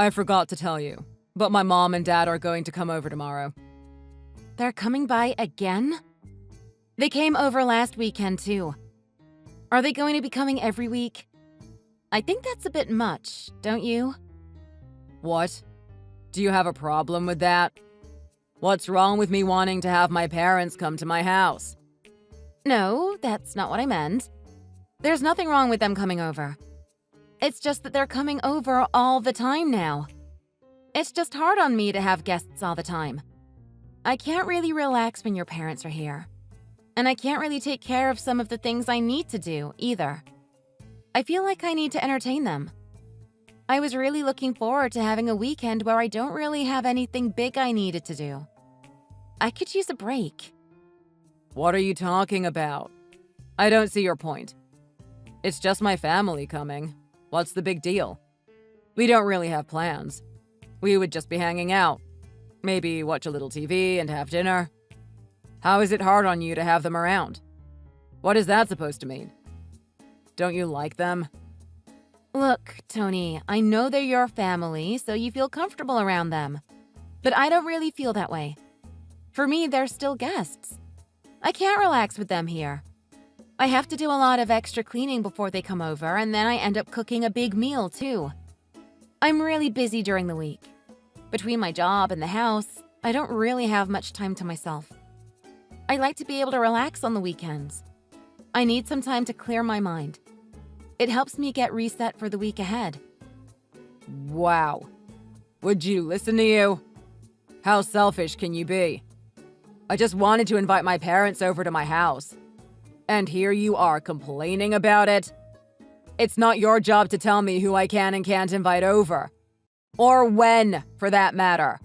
I forgot to tell you, but my mom and dad are going to come over tomorrow. They're coming by again? They came over last weekend, too. Are they going to be coming every week? I think that's a bit much, don't you? What? Do you have a problem with that? What's wrong with me wanting to have my parents come to my house? No, that's not what I meant. There's nothing wrong with them coming over. It's just that they're coming over all the time now. It's just hard on me to have guests all the time. I can't really relax when your parents are here. And I can't really take care of some of the things I need to do, either. I feel like I need to entertain them. I was really looking forward to having a weekend where I don't really have anything big I needed to do. I could use a break. What are you talking about? I don't see your point. It's just my family coming. What's the big deal? We don't really have plans. We would just be hanging out. Maybe watch a little TV and have dinner. How is it hard on you to have them around? What is that supposed to mean? Don't you like them? Look, Tony, I know they're your family, so you feel comfortable around them. But I don't really feel that way. For me, they're still guests. I can't relax with them here. I have to do a lot of extra cleaning before they come over, and then I end up cooking a big meal, too. I'm really busy during the week. Between my job and the house, I don't really have much time to myself. I like to be able to relax on the weekends. I need some time to clear my mind. It helps me get reset for the week ahead. Wow. Would you listen to you? How selfish can you be? I just wanted to invite my parents over to my house. And here you are complaining about it? It's not your job to tell me who I can and can't invite over. Or when, for that matter.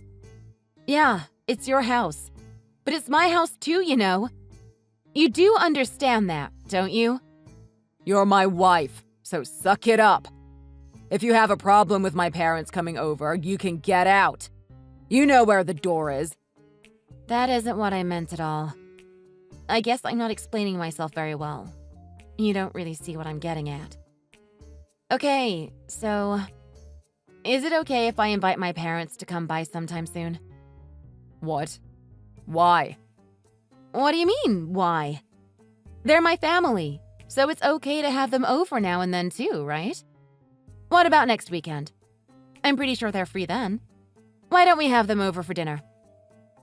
Yeah, it's your house. But it's my house too, you know. You do understand that, don't you? You're my wife, so suck it up. If you have a problem with my parents coming over, you can get out. You know where the door is. That isn't what I meant at all. I guess I'm not explaining myself very well. You don't really see what I'm getting at. Okay, so... is it okay if I invite my parents to come by sometime soon? What? Why? What do you mean, why? They're my family, so it's okay to have them over now and then too, right? What about next weekend? I'm pretty sure they're free then. Why don't we have them over for dinner?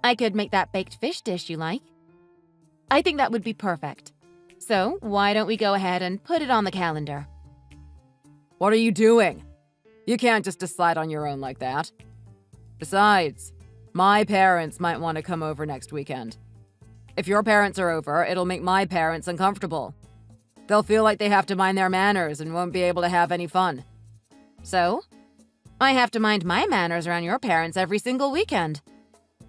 I could make that baked fish dish you like. I think that would be perfect. So, why don't we go ahead and put it on the calendar? What are you doing? You can't just decide on your own like that. Besides, my parents might want to come over next weekend. If your parents are over, it'll make my parents uncomfortable. They'll feel like they have to mind their manners and won't be able to have any fun. So, I have to mind my manners around your parents every single weekend.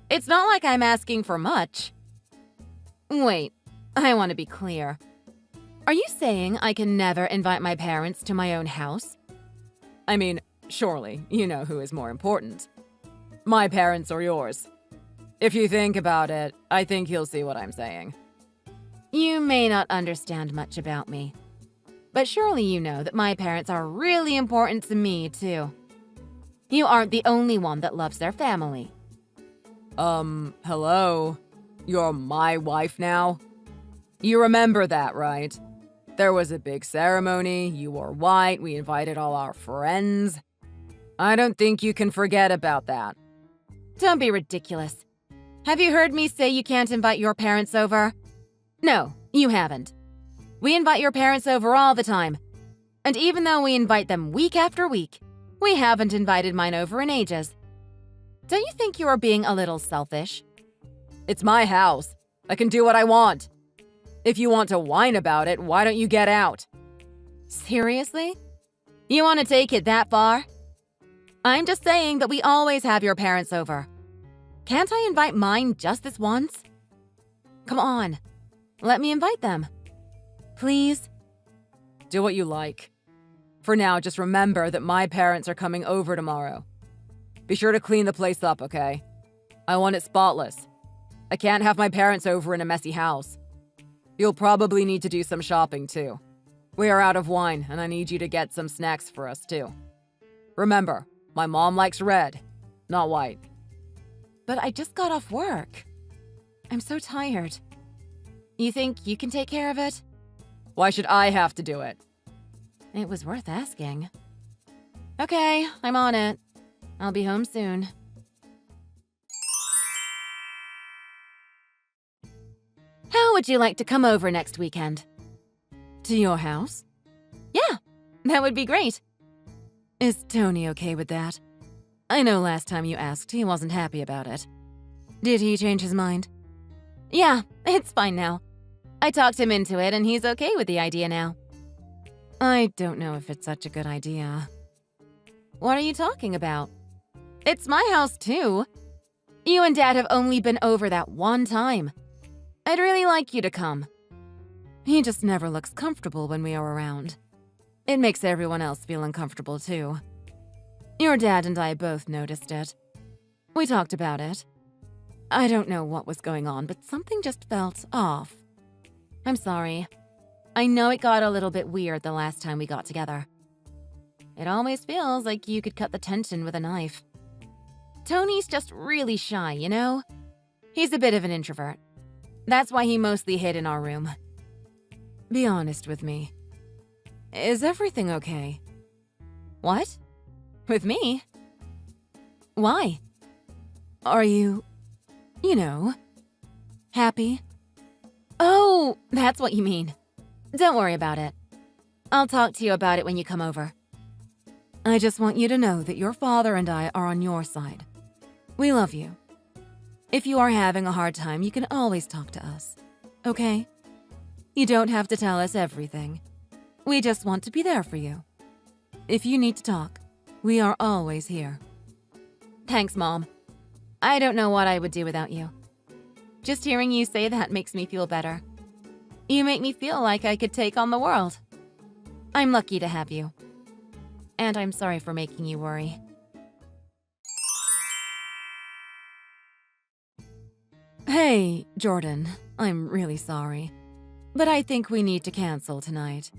It's not like I'm asking for much. Wait, I want to be clear. Are you saying I can never invite my parents to my own house? I mean, surely, you know who is more important. My parents or yours. If you think about it, I think you'll see what I'm saying. You may not understand much about me. But surely you know that my parents are really important to me, too. You aren't the only one that loves their family. Hello? You're my wife now? You remember that, right? There was a big ceremony, you wore white, we invited all our friends. I don't think you can forget about that. Don't be ridiculous. Have you heard me say you can't invite your parents over? No, you haven't. We invite your parents over all the time. And even though we invite them week after week, we haven't invited mine over in ages. Don't you think you are being a little selfish? It's my house. I can do what I want. If you want to whine about it, why don't you get out? Seriously? You want to take it that far? I'm just saying that we always have your parents over. Can't I invite mine just this once? Come on, let me invite them. Please? Do what you like. For now, just remember that my parents are coming over tomorrow. Be sure to clean the place up, okay? I want it spotless. I can't have my parents over in a messy house. You'll probably need to do some shopping, too. We are out of wine, and I need you to get some snacks for us, too. Remember, My mom likes red, not white. But I just got off work. I'm so tired. You think you can take care of it? Why should I have to do it? It was worth asking. Okay, I'm on it. I'll be home soon. How would you like to come over next weekend? To your house? Yeah, that would be great. Is Tony okay with that? I know last time you asked, he wasn't happy about it. Did he change his mind? Yeah, it's fine now. I talked him into it and he's okay with the idea now. I don't know if it's such a good idea. What are you talking about? It's my house too. You and Dad have only been over that one time. I'd really like you to come. He just never looks comfortable when we are around. It makes everyone else feel uncomfortable too. Your dad and I both noticed it. We talked about it. I don't know what was going on, but something just felt off. I'm sorry. I know it got a little bit weird the last time we got together. It always feels like you could cut the tension with a knife. Tony's just really shy, you know? He's a bit of an introvert. That's why he mostly hid in our room. Be honest with me. Is everything okay? What? With me? Why? Are you happy? Oh, that's what you mean. Don't worry about it. I'll talk to you about it when you come over. I just want you to know that your father and I are on your side. We love you. If you are having a hard time, you can always talk to us, okay? You don't have to tell us everything. We just want to be there for you. If you need to talk, we are always here. Thanks, Mom. I don't know what I would do without you. Just hearing you say that makes me feel better. You make me feel like I could take on the world. I'm lucky to have you. And I'm sorry for making you worry. Hey, Jordan, I'm really sorry, but I think we need to cancel tonight.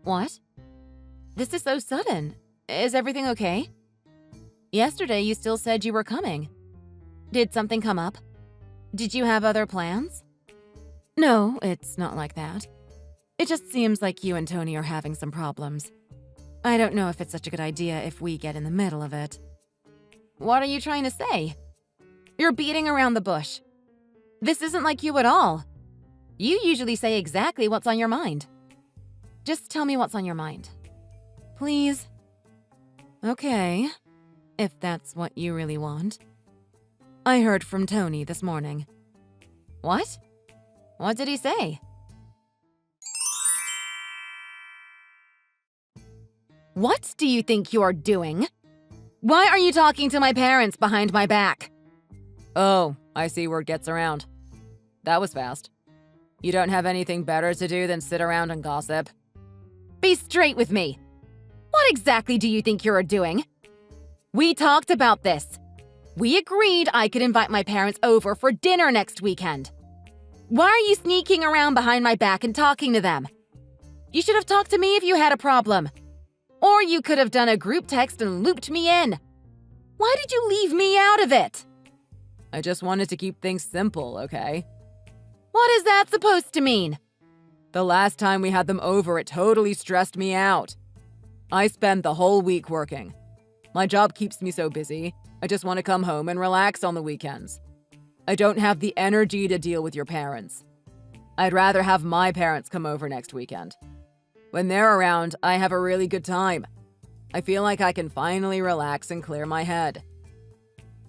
What? This is so sudden. Is everything okay? Yesterday you still said you were coming. Did something come up? Did you have other plans? No, it's not like that. It just seems like you and Tony are having some problems. I don't know if it's such a good idea if we get in the middle of it. What are you trying to say? You're beating around the bush. This isn't like you at all. You usually say exactly what's on your mind. Just tell me what's on your mind. Please? Okay, if that's what you really want. I heard from Tony this morning. What? What did he say? What do you think you're doing? Why are you talking to my parents behind my back? Oh, I see word gets around. That was fast. You don't have anything better to do than sit around and gossip? Be straight with me. What exactly do you think you're doing? We talked about this. We agreed I could invite my parents over for dinner next weekend. Why are you sneaking around behind my back and talking to them? You should have talked to me if you had a problem. Or you could have done a group text and looped me in. Why did you leave me out of it? I just wanted to keep things simple, okay? What is that supposed to mean? The last time we had them over, it totally stressed me out. I spend the whole week working. My job keeps me so busy, I just want to come home and relax on the weekends. I don't have the energy to deal with your parents. I'd rather have my parents come over next weekend. When they're around, I have a really good time. I feel like I can finally relax and clear my head.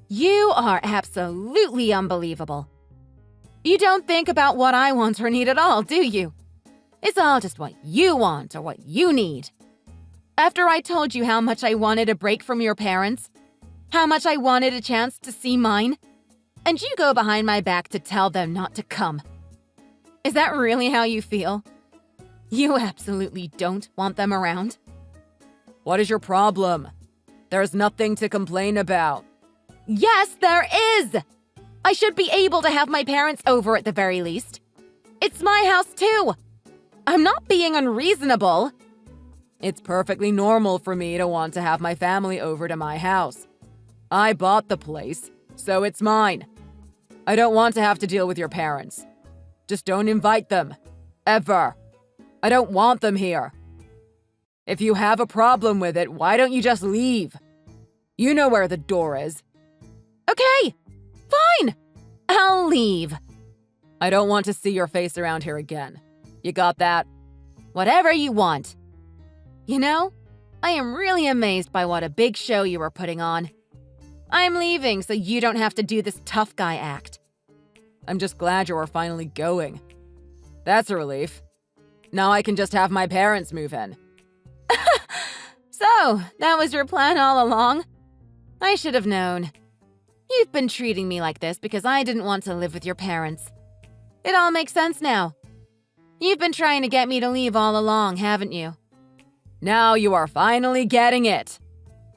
You are absolutely unbelievable. You don't think about what I want or need at all, do you? It's all just what you want or what you need. After I told you how much I wanted a break from your parents, how much I wanted a chance to see mine, and you go behind my back to tell them not to come. Is that really how you feel? You absolutely don't want them around? What is your problem? There's nothing to complain about. Yes, there is! I should be able to have my parents over at the very least. It's my house too. I'm not being unreasonable. It's perfectly normal for me to want to have my family over to my house. I bought the place, so it's mine. I don't want to have to deal with your parents. Just don't invite them. Ever. I don't want them here. If you have a problem with it, why don't you just leave? You know where the door is. Okay, fine. I'll leave. I don't want to see your face around here again. You got that? Whatever you want. You know, I am really amazed by what a big show you were putting on. I'm leaving so you don't have to do this tough guy act. I'm just glad you are finally going. That's a relief. Now I can just have my parents move in. So, that was your plan all along? I should have known. You've been treating me like this because I didn't want to live with your parents. It all makes sense now. You've been trying to get me to leave all along, haven't you? Now you are finally getting it.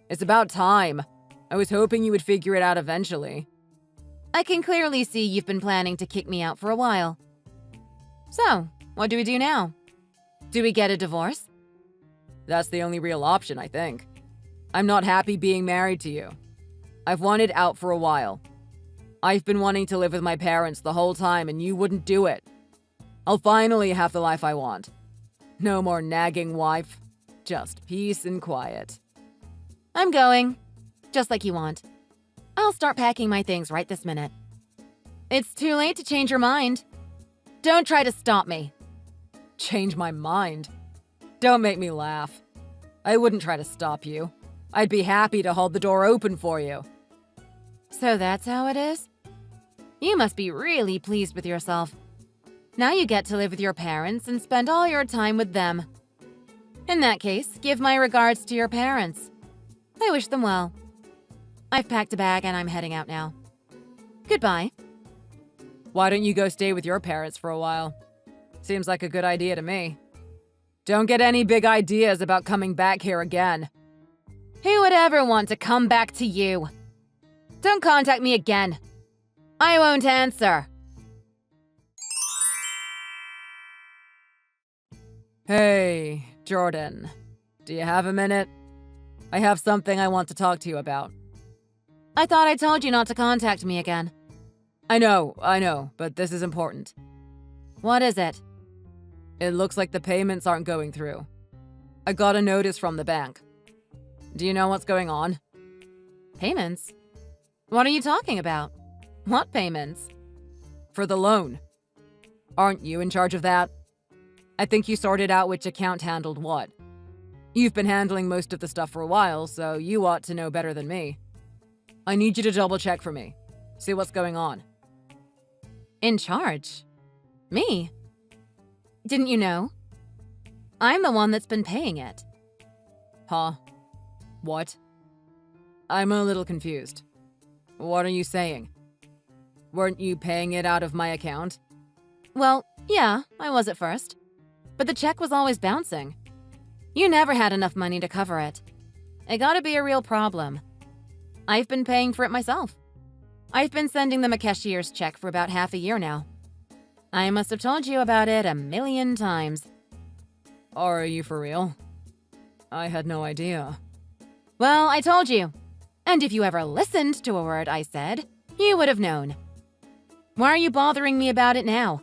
It's about time. I was hoping you would figure it out eventually. I can clearly see you've been planning to kick me out for a while. So, what do we do now? Do we get a divorce? That's the only real option, I think. I'm not happy being married to you. I've wanted out for a while. I've been wanting to live with my parents the whole time and you wouldn't do it. I'll finally have the life I want. No more nagging wife. Just peace and quiet. I'm going. Just like you want. I'll start packing my things right this minute. It's too late to change your mind. Don't try to stop me. Change my mind? Don't make me laugh. I wouldn't try to stop you. I'd be happy to hold the door open for you. So that's how it is? You must be really pleased with yourself. Now you get to live with your parents and spend all your time with them. In that case, give my regards to your parents. I wish them well. I've packed a bag and I'm heading out now. Goodbye. Why don't you go stay with your parents for a while? Seems like a good idea to me. Don't get any big ideas about coming back here again. Who would ever want to come back to you? Don't contact me again. I won't answer. Hey, Jordan. Do you have a minute? I have something I want to talk to you about. I thought I told you not to contact me again. I know, but this is important. What is it? It looks like the payments aren't going through. I got a notice from the bank. Do you know what's going on? Payments? What are you talking about? What payments? For the loan. Aren't you in charge of that? I think you sorted out which account handled what. You've been handling most of the stuff for a while, so you ought to know better than me. I need you to double check for me. See what's going on. In charge? Me? Didn't you know? I'm the one that's been paying it. Huh? What? I'm a little confused. What are you saying? Weren't you paying it out of my account? Well, yeah, I was at first. But the check was always bouncing. You never had enough money to cover it. It gotta be a real problem. I've been paying for it myself. I've been sending them a cashier's check for about half a year now. I must have told you about it a million times. Are you for real? I had no idea. Well, I told you. And if you ever listened to a word I said, you would have known. Why are you bothering me about it now?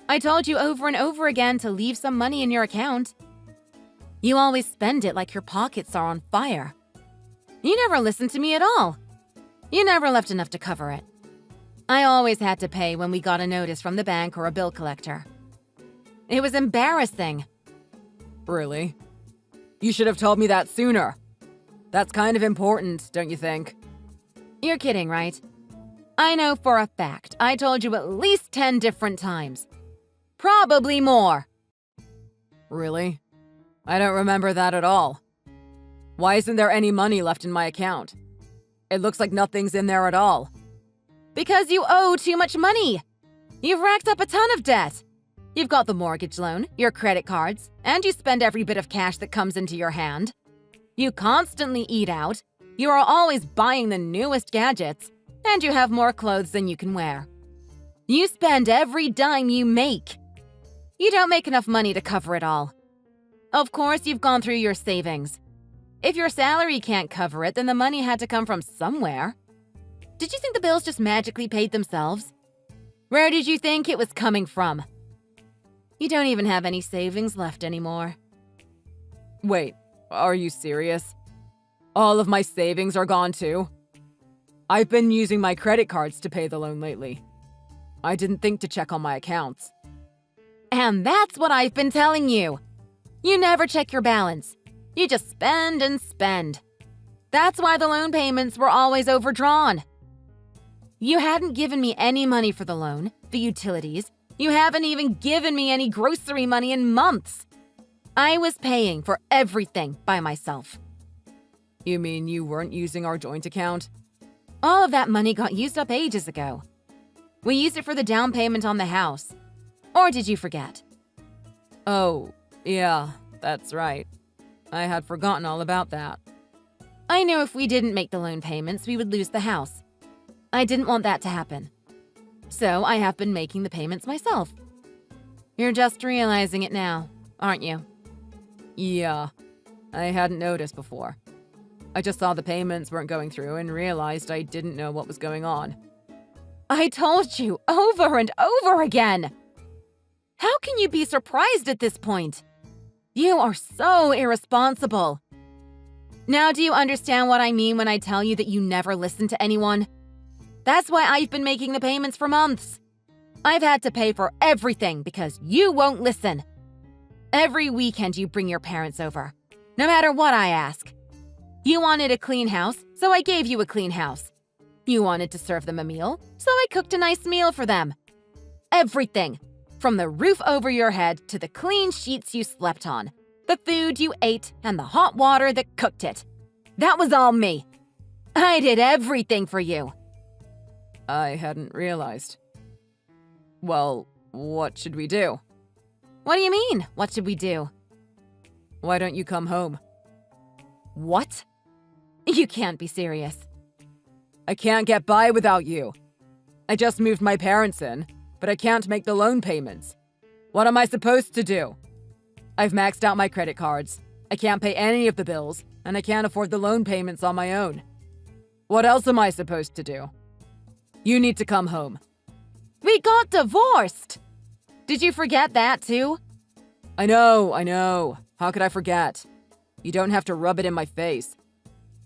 I told you over and over again to leave some money in your account. You always spend it like your pockets are on fire. You never listened to me at all. You never left enough to cover it. I always had to pay when we got a notice from the bank or a bill collector. It was embarrassing. Really? You should have told me that sooner. That's kind of important, don't you think? You're kidding, right? I know for a fact I told you at least 10 different times. Probably more. Really? I don't remember that at all. Why isn't there any money left in my account? It looks like nothing's in there at all. Because you owe too much money. You've racked up a ton of debt. You've got the mortgage loan, your credit cards, and you spend every bit of cash that comes into your hand. You constantly eat out. You are always buying the newest gadgets, and you have more clothes than you can wear. You spend every dime you make. You don't make enough money to cover it all. Of course you've gone through your savings. If your salary can't cover it, then the money had to come from somewhere. Did you think the bills just magically paid themselves? Where did you think it was coming from? You don't even have any savings left anymore. Wait, are you serious? All of my savings are gone too? I've been using my credit cards to pay the loan lately. I didn't think to check on my accounts. And that's what I've been telling you. You never check your balance. You just spend and spend. That's why the loan payments were always overdrawn. You hadn't given me any money for the loan, the utilities. You haven't even given me any grocery money in months. I was paying for everything by myself. You mean you weren't using our joint account? All of that money got used up ages ago. We used it for the down payment on the house. Or did you forget? Oh, yeah, that's right. I had forgotten all about that. I knew if we didn't make the loan payments, we would lose the house. I didn't want that to happen. So I have been making the payments myself. You're just realizing it now, aren't you? Yeah, I hadn't noticed before. I just saw the payments weren't going through and realized I didn't know what was going on. I told you over and over again. How can you be surprised at this point? You are so irresponsible. Now do you understand what I mean when I tell you that you never listen to anyone? That's why I've been making the payments for months. I've had to pay for everything because you won't listen. Every weekend you bring your parents over, no matter what I ask. You wanted a clean house, so I gave you a clean house. You wanted to serve them a meal, so I cooked a nice meal for them. Everything, from the roof over your head to the clean sheets you slept on, the food you ate, and the hot water that cooked it. That was all me. I did everything for you. I hadn't realized. Well, what should we do? What do you mean, what should we do? Why don't you come home? What? You can't be serious. I can't get by without you. I just moved my parents in, but I can't make the loan payments. What am I supposed to do? I've maxed out my credit cards. I can't pay any of the bills, and I can't afford the loan payments on my own. What else am I supposed to do? You need to come home. We got divorced! Did you forget that too? I know. How could I forget? You don't have to rub it in my face.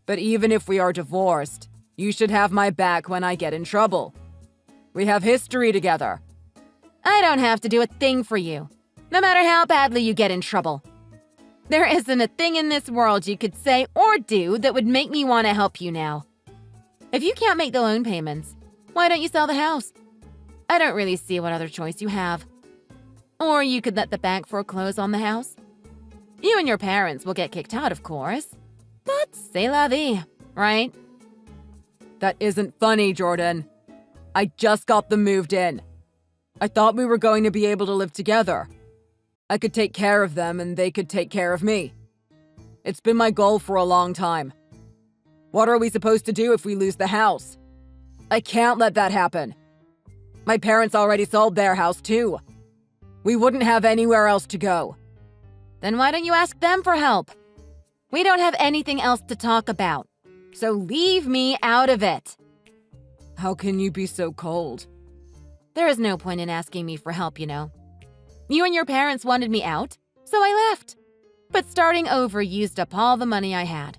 But even if we are divorced, you should have my back when I get in trouble. We have history together. I don't have to do a thing for you, no matter how badly you get in trouble. There isn't a thing in this world you could say or do that would make me want to help you now. If you can't make the loan payments, why don't you sell the house? I don't really see what other choice you have. Or you could let the bank foreclose on the house. You and your parents will get kicked out, of course. But c'est la vie, right? That isn't funny, Jordan. I just got them moved in. I thought we were going to be able to live together. I could take care of them and they could take care of me. It's been my goal for a long time. What are we supposed to do if we lose the house? I can't let that happen. My parents already sold their house too. We wouldn't have anywhere else to go. Then why don't you ask them for help? We don't have anything else to talk about, so leave me out of it. How can you be so cold? There is no point in asking me for help, you know. You and your parents wanted me out, so I left. But starting over used up all the money I had.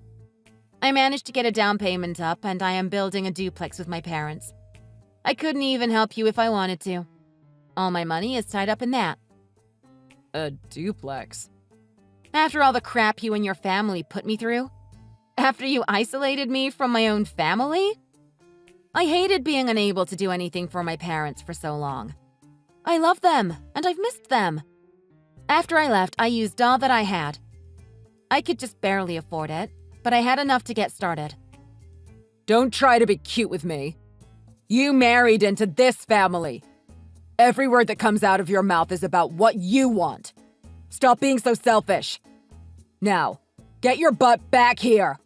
I managed to get a down payment up, and I am building a duplex with my parents. I couldn't even help you if I wanted to. All my money is tied up in that. A duplex? After all the crap you and your family put me through? After you isolated me from my own family? I hated being unable to do anything for my parents for so long. I love them, and I've missed them. After I left, I used all that I had. I could just barely afford it, but I had enough to get started. Don't try to be cute with me. You married into this family. Every word that comes out of your mouth is about what you want. Stop being so selfish. Now, get your butt back here.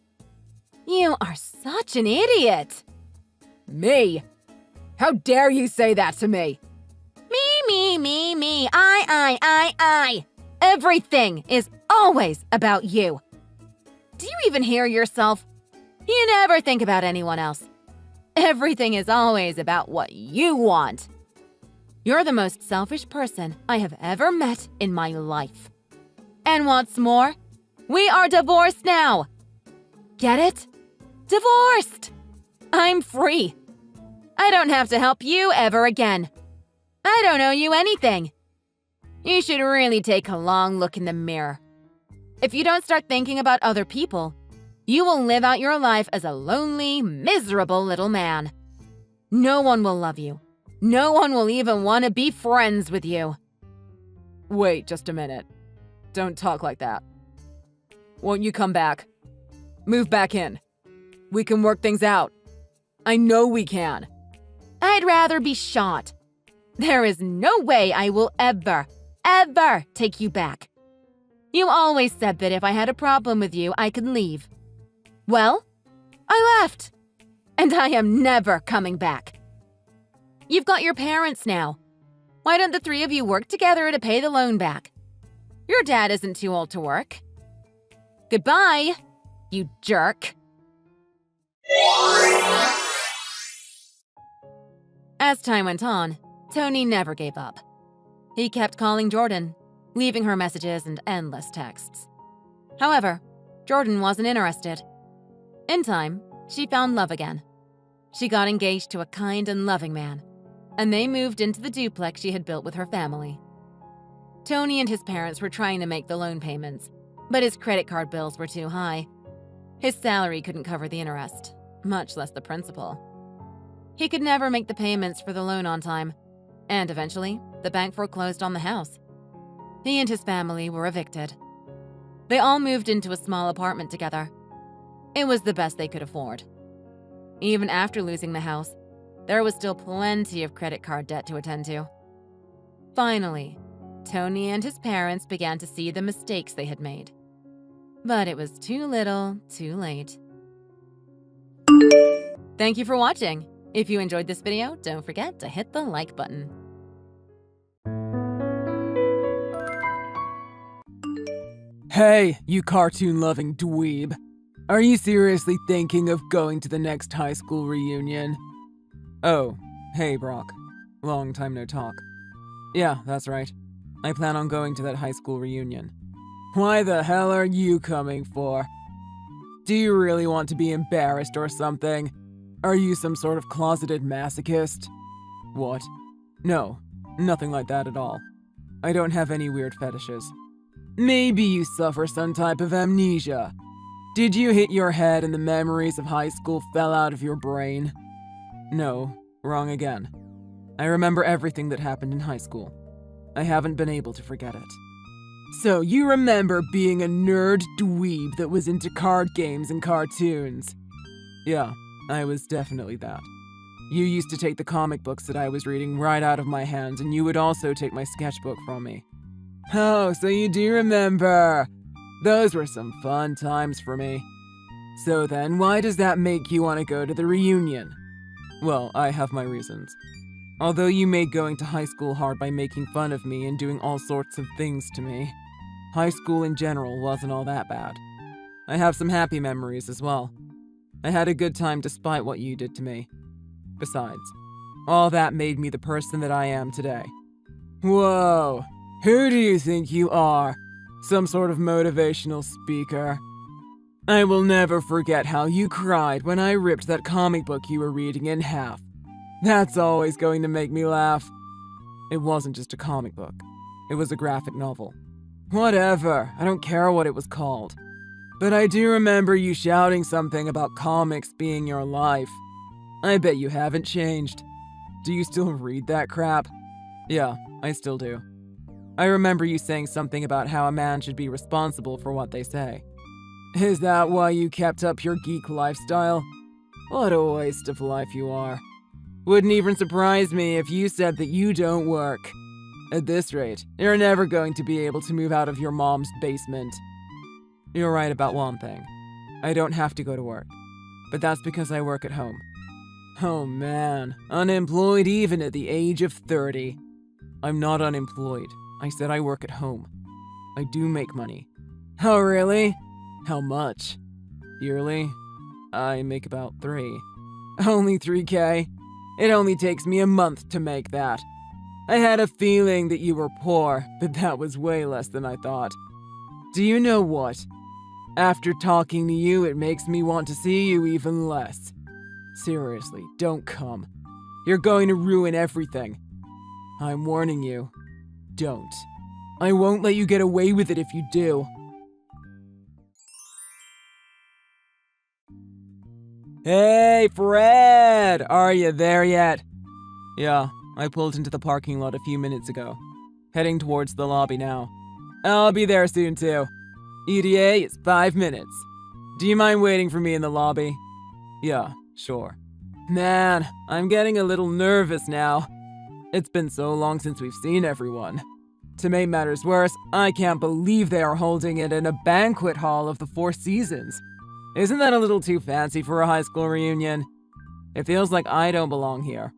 You are such an idiot. Me? How dare you say that to me? Me. I. Everything is always about you. Do you even hear yourself? You never think about anyone else. Everything is always about what you want. You're the most selfish person I have ever met in my life. And what's more, we are divorced now. Get it? Divorced! I'm free. I don't have to help you ever again. I don't owe you anything. You should really take a long look in the mirror. If you don't start thinking about other people, you will live out your life as a lonely, miserable little man. No one will love you. No one will even want to be friends with you. Wait just a minute. Don't talk like that. Won't you come back? Move back in. We can work things out. I know we can. I'd rather be shot. There is no way I will ever take you back. You always said that if I had a problem with you, I could leave. Well, I left. And I am never coming back. You've got your parents now. Why don't the three of you work together to pay the loan back? Your dad isn't too old to work. Goodbye, you jerk. As time went on, Tony never gave up. He kept calling Jordan, leaving her messages and endless texts. However, Jordan wasn't interested. In time, she found love again. She got engaged to a kind and loving man, and they moved into the duplex she had built with her family. Tony and his parents were trying to make the loan payments, but his credit card bills were too high. His salary couldn't cover the interest, much less the principal. He could never make the payments for the loan on time, and eventually, the bank foreclosed on the house. He and his family were evicted. They all moved into a small apartment together. It was the best they could afford. Even after losing the house, there was still plenty of credit card debt to attend to. Finally, Tony and his parents began to see the mistakes they had made. But it was too little, too late. Thank you for watching. If you enjoyed this video, don't forget to hit the like button. Hey, you cartoon-loving dweeb. Are you seriously thinking of going to the next high school reunion? Oh, hey Brock. Long time no talk. Yeah, that's right. I plan on going to that high school reunion. Why the hell are you coming for? Do you really want to be embarrassed or something? Are you some sort of closeted masochist? What? No, nothing like that at all. I don't have any weird fetishes. Maybe you suffer some type of amnesia. Did you hit your head and the memories of high school fell out of your brain? No, wrong again. I remember everything that happened in high school. I haven't been able to forget it. So you remember being a nerd dweeb that was into card games and cartoons? Yeah, I was definitely that. You used to take the comic books that I was reading right out of my hands, and you would also take my sketchbook from me. Oh, so you do remember. Those were some fun times for me. So then, why does that make you want to go to the reunion? Well, I have my reasons. Although you made going to high school hard by making fun of me and doing all sorts of things to me, high school in general wasn't all that bad. I have some happy memories as well. I had a good time despite what you did to me. Besides, all that made me the person that I am today. Whoa, who do you think you are? Some sort of motivational speaker? I will never forget how you cried when I ripped that comic book you were reading in half. That's always going to make me laugh. It wasn't just a comic book. It was a graphic novel. Whatever, I don't care what it was called. But I do remember you shouting something about comics being your life. I bet you haven't changed. Do you still read that crap? Yeah, I still do. I remember you saying something about how a man should be responsible for what they say. Is that why you kept up your geek lifestyle? What a waste of life you are. Wouldn't even surprise me if you said that you don't work. At this rate, you're never going to be able to move out of your mom's basement. You're right about one thing. I don't have to go to work. But that's because I work at home. Oh man, unemployed even at the age of 30. I'm not unemployed. I said I work at home. I do make money. Oh, really? How much? Yearly? I make about 3. Only 3K? It only takes me a month to make that. I had a feeling that you were poor, but that was way less than I thought. Do you know what? After talking to you, it makes me want to see you even less. Seriously, don't come. You're going to ruin everything. I'm warning you. Don't. I won't let you get away with it if you do. Hey, Fred! Are you there yet? Yeah, I pulled into the parking lot a few minutes ago. Heading towards the lobby now. I'll be there soon too. ETA is 5 minutes. Do you mind waiting for me in the lobby? Yeah, sure. Man, I'm getting a little nervous now. It's been so long since we've seen everyone. To make matters worse, I can't believe they are holding it in a banquet hall of the Four Seasons. Isn't that a little too fancy for a high school reunion? It feels like I don't belong here.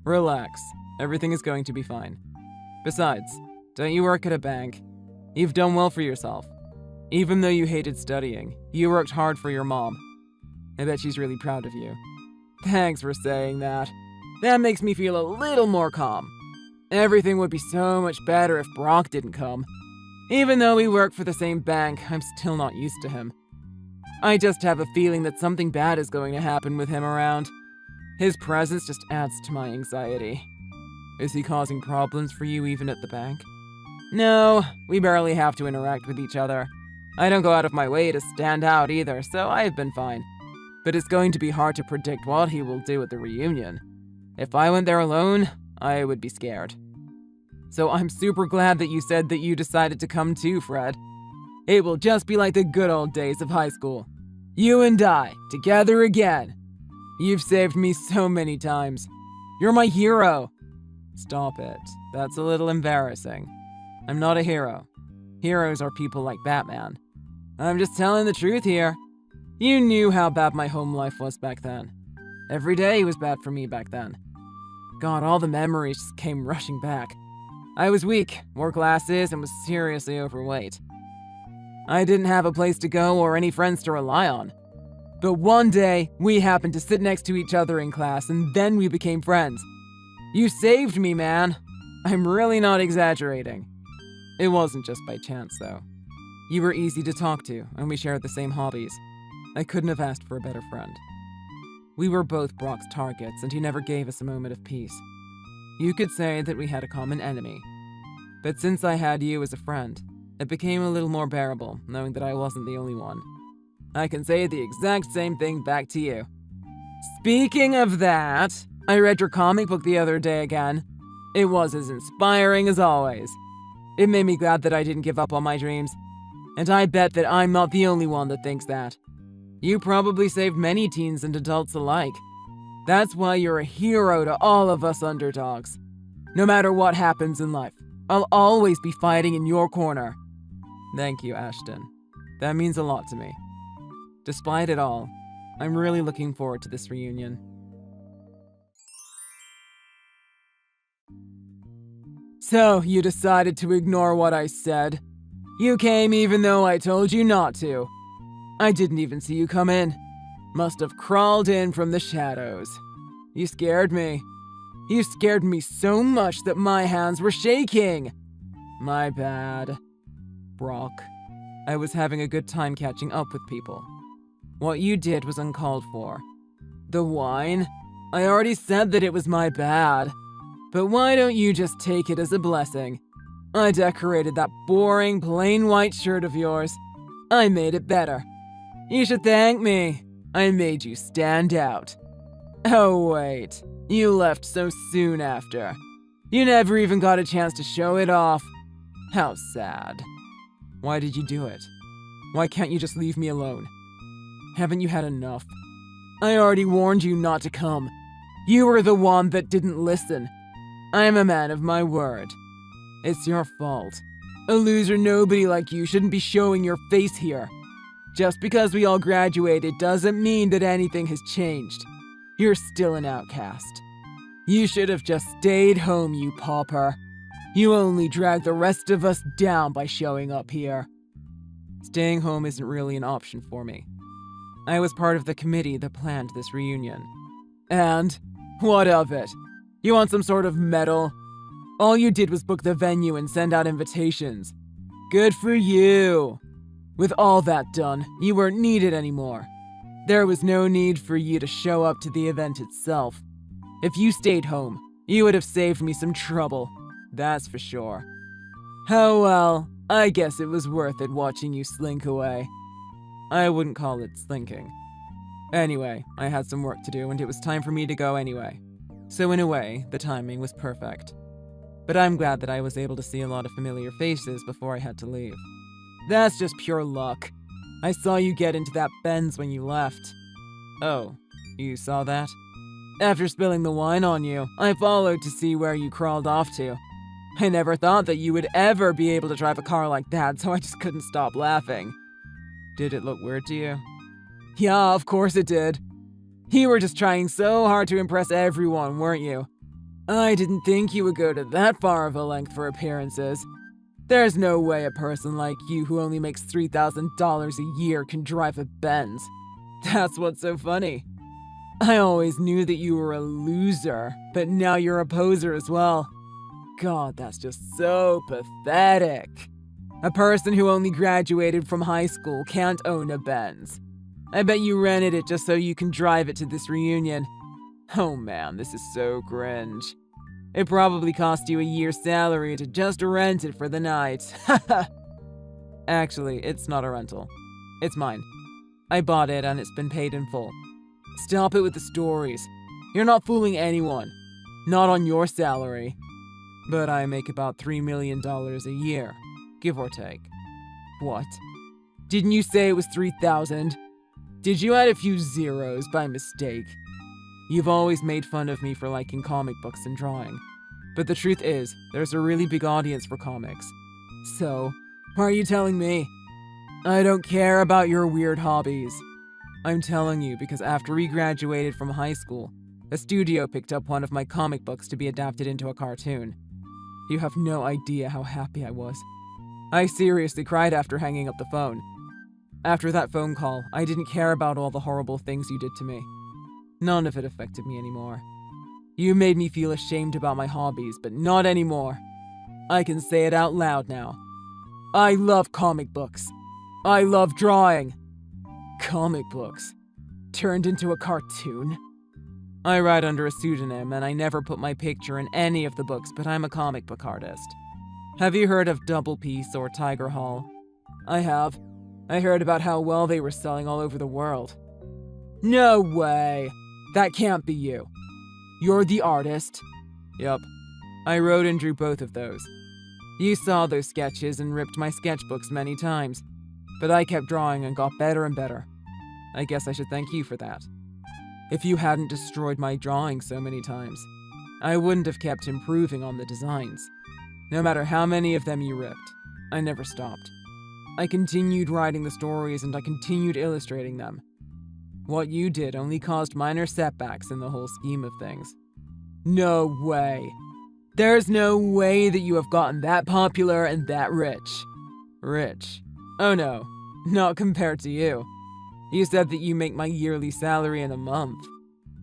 Relax. Everything is going to be fine. Besides, don't you work at a bank? You've done well for yourself. Even though you hated studying, you worked hard for your mom. I bet she's really proud of you. Thanks for saying that. That makes me feel a little more calm. Everything would be so much better if Brock didn't come. Even though we work for the same bank, I'm still not used to him. I just have a feeling that something bad is going to happen with him around. His presence just adds to my anxiety. Is he causing problems for you even at the bank? No, we barely have to interact with each other. I don't go out of my way to stand out either, so I've been fine. But it's going to be hard to predict what he will do at the reunion. If I went there alone, I would be scared. So I'm super glad that you said that you decided to come too, Fred. It will just be like the good old days of high school. You and I, together again. You've saved me so many times. You're my hero. Stop it. That's a little embarrassing. I'm not a hero. Heroes are people like Batman. I'm just telling the truth here. You knew how bad my home life was back then. Every day was bad for me back then. God, all the memories just came rushing back. I was weak, wore glasses, and was seriously overweight. I didn't have a place to go or any friends to rely on. But one day, we happened to sit next to each other in class, and then we became friends. You saved me, man. I'm really not exaggerating. It wasn't just by chance, though. You were easy to talk to, and we shared the same hobbies. I couldn't have asked for a better friend. We were both Brock's targets, and he never gave us a moment of peace. You could say that we had a common enemy. But since I had you as a friend, it became a little more bearable, knowing that I wasn't the only one. I can say the exact same thing back to you. Speaking of that, I read your comic book the other day again. It was as inspiring as always. It made me glad that I didn't give up on my dreams. And I bet that I'm not the only one that thinks that. You probably saved many teens and adults alike. That's why you're a hero to all of us underdogs. No matter what happens in life, I'll always be fighting in your corner. Thank you, Ashton. That means a lot to me. Despite it all, I'm really looking forward to this reunion. So, you decided to ignore what I said. You came even though I told you not to. I didn't even see you come in. Must have crawled in from the shadows. You scared me. You scared me so much that my hands were shaking. My bad. Brock, I was having a good time catching up with people. What you did was uncalled for. The wine? I already said that it was my bad. But why don't you just take it as a blessing? I decorated that boring, plain white shirt of yours. I made it better. You should thank me. I made you stand out. Oh wait, you left so soon after. You never even got a chance to show it off. How sad. Why did you do it? Why can't you just leave me alone? Haven't you had enough? I already warned you not to come. You were the one that didn't listen. I'm a man of my word. It's your fault. A loser nobody like you shouldn't be showing your face here. Just because we all graduated doesn't mean that anything has changed. You're still an outcast. You should have just stayed home, you pauper. You only drag the rest of us down by showing up here. Staying home isn't really an option for me. I was part of the committee that planned this reunion. And what of it? You want some sort of medal? All you did was book the venue and send out invitations. Good for you! With all that done, you weren't needed anymore. There was no need for you to show up to the event itself. If you stayed home, you would have saved me some trouble. That's for sure. Oh well, I guess it was worth it watching you slink away. I wouldn't call it slinking. Anyway, I had some work to do and it was time for me to go anyway. So in a way, the timing was perfect. But I'm glad that I was able to see a lot of familiar faces before I had to leave. That's just pure luck. I saw you get into that Benz when you left. Oh, you saw that? After spilling the wine on you, I followed to see where you crawled off to. I never thought that you would ever be able to drive a car like that, so I just couldn't stop laughing. Did it look weird to you? Yeah, of course it did. You were just trying so hard to impress everyone, weren't you? I didn't think you would go to that far of a length for appearances. There's no way a person like you who only makes $3,000 a year can drive a Benz. That's what's so funny. I always knew that you were a loser, but now you're a poser as well. God, that's just so pathetic. A person who only graduated from high school can't own a Benz. I bet you rented it just so you can drive it to this reunion. Oh man, this is so cringe. It probably cost you a year's salary to just rent it for the night. Actually, it's not a rental. It's mine. I bought it and it's been paid in full. Stop it with the stories. You're not fooling anyone. Not on your salary. But I make about $3 million a year, give or take. What? Didn't you say it was 3,000? Did you add a few zeros by mistake? You've always made fun of me for liking comic books and drawing. But the truth is, there's a really big audience for comics. So, why are you telling me? I don't care about your weird hobbies. I'm telling you because after we graduated from high school, a studio picked up one of my comic books to be adapted into a cartoon. You have no idea how happy I was. I seriously cried after hanging up the phone. After that phone call, I didn't care about all the horrible things you did to me. None of it affected me anymore. You made me feel ashamed about my hobbies, but not anymore. I can say it out loud now. I love comic books. I love drawing. Comic books? Turned into a cartoon? I write under a pseudonym and I never put my picture in any of the books, but I'm a comic book artist. Have you heard of Double Piece or Tiger Hall? I have. I heard about how well they were selling all over the world. No way! That can't be you. You're the artist? Yup. I wrote and drew both of those. You saw those sketches and ripped my sketchbooks many times, but I kept drawing and got better and better. I guess I should thank you for that. If you hadn't destroyed my drawing so many times, I wouldn't have kept improving on the designs. No matter how many of them you ripped, I never stopped. I continued writing the stories and I continued illustrating them. What you did only caused minor setbacks in the whole scheme of things. No way. There's no way that you have gotten that popular and that rich. Rich? Oh no, not compared to you. You said that you make my yearly salary in a month.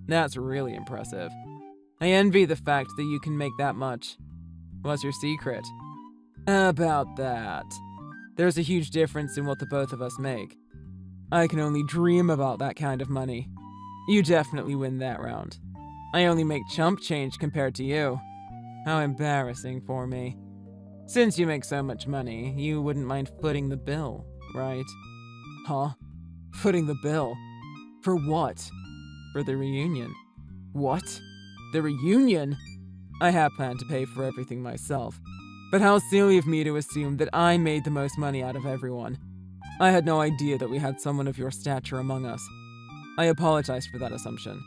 That's really impressive. I envy the fact that you can make that much. What's your secret? About that. There's a huge difference in what the both of us make. I can only dream about that kind of money. You definitely win that round. I only make chump change compared to you. How embarrassing for me. Since you make so much money, you wouldn't mind footing the bill, right? Huh? Footing the bill? For what? For the reunion. What? The reunion? I had planned to pay for everything myself. But how silly of me to assume that I made the most money out of everyone. I had no idea that we had someone of your stature among us. I apologize for that assumption.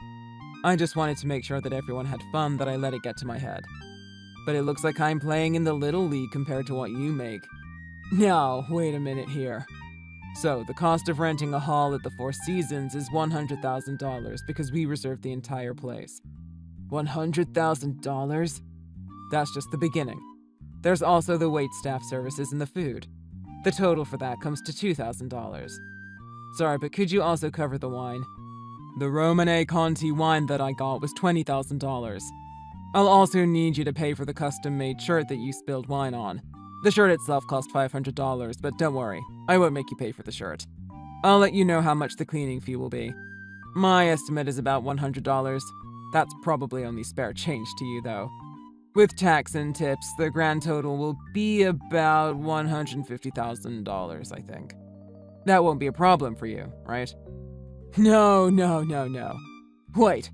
I just wanted to make sure that everyone had fun that I let it get to my head. But it looks like I'm playing in the little league compared to what you make. Now, wait a minute here. So, the cost of renting a hall at the Four Seasons is $100,000 because we reserved the entire place. $100,000? That's just the beginning. There's also the waitstaff services and the food. The total for that comes to $2,000. Sorry, but could you also cover the wine? The Romane Conti wine that I got was $20,000. I'll also need you to pay for the custom-made shirt that you spilled wine on. The shirt itself cost $500, but don't worry, I won't make you pay for the shirt. I'll let you know how much the cleaning fee will be. My estimate is about $100. That's probably only spare change to you, though. With tax and tips, the grand total will be about $150,000, I think. That won't be a problem for you, right? No. Wait,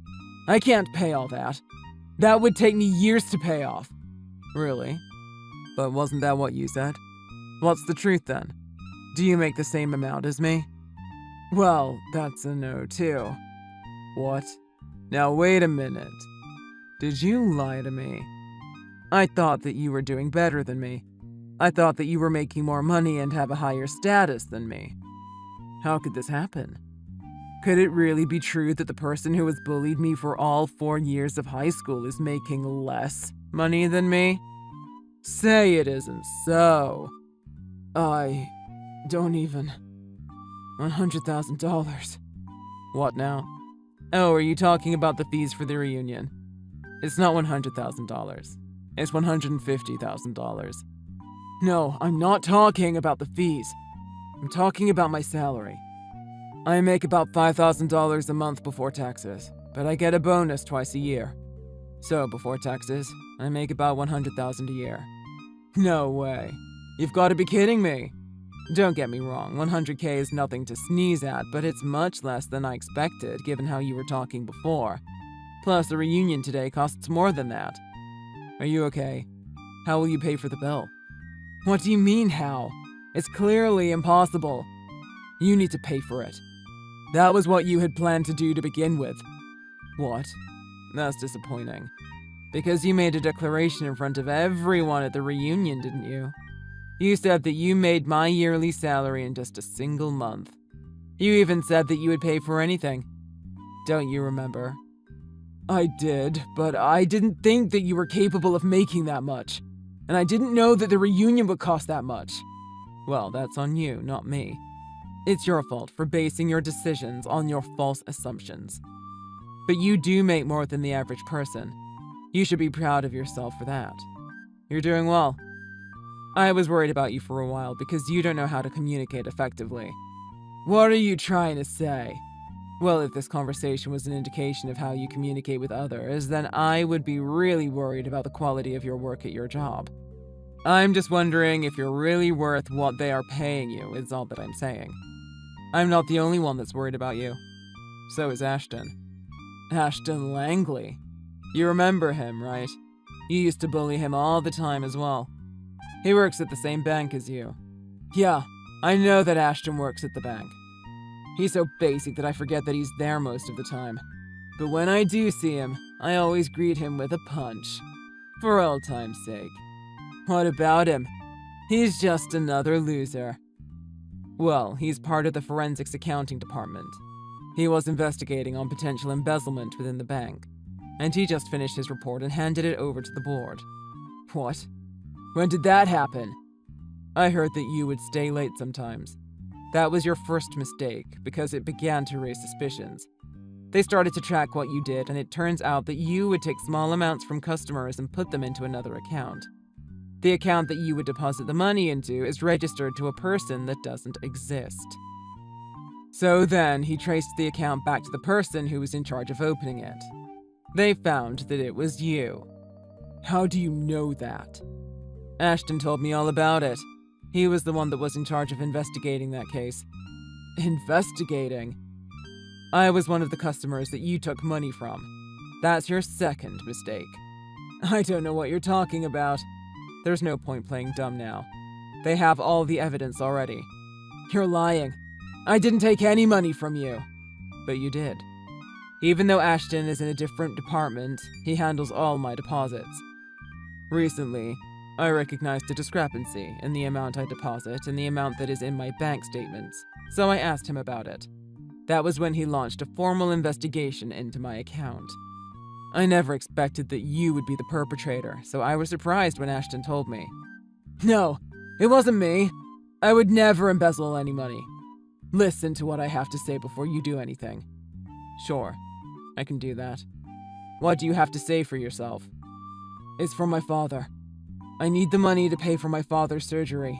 I can't pay all that. That would take me years to pay off. Really? But wasn't that what you said? What's the truth then? Do you make the same amount as me? Well, that's a no too. What? Now wait a minute. Did you lie to me? I thought that you were doing better than me. I thought that you were making more money and have a higher status than me. How could this happen? Could it really be true that the person who has bullied me for all 4 years of high school is making less money than me? Say it isn't so. I don't even... $100,000. What now? Oh, are you talking about the fees for the reunion? It's not $100,000. It's $150,000. No, I'm not talking about the fees. I'm talking about my salary. I make about $5,000 a month before taxes, but I get a bonus twice a year. So, before taxes, I make about $100,000 a year. No way. You've got to be kidding me. Don't get me wrong, $100K is nothing to sneeze at, but it's much less than I expected, given how you were talking before. Plus, the reunion today costs more than that. Are you okay? How will you pay for the bill? What do you mean, how? It's clearly impossible. You need to pay for it. That was what you had planned to do to begin with. What? That's disappointing. Because you made a declaration in front of everyone at the reunion, didn't you? You said that you made my yearly salary in just a single month. You even said that you would pay for anything. Don't you remember? I did, but I didn't think that you were capable of making that much. And I didn't know that the reunion would cost that much. Well, that's on you, not me. It's your fault for basing your decisions on your false assumptions. But you do make more than the average person. You should be proud of yourself for that. You're doing well. I was worried about you for a while because you don't know how to communicate effectively. What are you trying to say? Well, if this conversation was an indication of how you communicate with others, then I would be really worried about the quality of your work at your job. I'm just wondering if you're really worth what they are paying you, is all that I'm saying. I'm not the only one that's worried about you. So is Ashton. Ashton Langley. You remember him, right? You used to bully him all the time as well. He works at the same bank as you. Yeah, I know that Ashton works at the bank. He's so basic that I forget that he's there most of the time. But when I do see him, I always greet him with a punch. For old time's sake. What about him? He's just another loser. Well, he's part of the forensics accounting department. He was investigating on potential embezzlement within the bank, and he just finished his report and handed it over to the board. What? When did that happen? I heard that you would stay late sometimes. That was your first mistake, because it began to raise suspicions. They started to track what you did, and it turns out that you would take small amounts from customers and put them into another account. The account that you would deposit the money into is registered to a person that doesn't exist. So then, he traced the account back to the person who was in charge of opening it. They found that it was you. How do you know that? Ashton told me all about it. He was the one that was in charge of investigating that case. Investigating? I was one of the customers that you took money from. That's your second mistake. I don't know what you're talking about. There's no point playing dumb now. They have all the evidence already. You're lying. I didn't take any money from you. But you did. Even though Ashton is in a different department, he handles all my deposits. Recently, I recognized a discrepancy in the amount I deposit and the amount that is in my bank statements, so I asked him about it. That was when he launched a formal investigation into my account. I never expected that you would be the perpetrator, so I was surprised when Ashton told me. No, it wasn't me. I would never embezzle any money. Listen to what I have to say before you do anything. Sure, I can do that. What do you have to say for yourself? It's for my father. I need the money to pay for my father's surgery.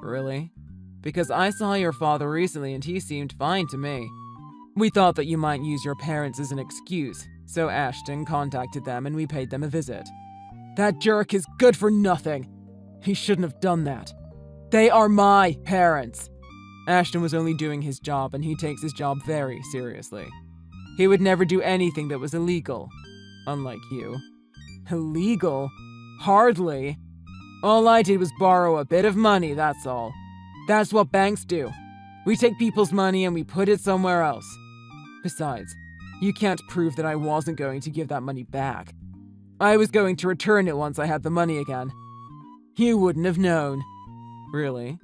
Really? Because I saw your father recently and he seemed fine to me. We thought that you might use your parents as an excuse, so Ashton contacted them and we paid them a visit. That jerk is good for nothing. He shouldn't have done that. They are my parents. Ashton was only doing his job and he takes his job very seriously. He would never do anything that was illegal, unlike you. Illegal? Hardly. All I did was borrow a bit of money, that's all. That's what banks do. We take people's money and we put it somewhere else. Besides, you can't prove that I wasn't going to give that money back. I was going to return it once I had the money again. You wouldn't have known. Really?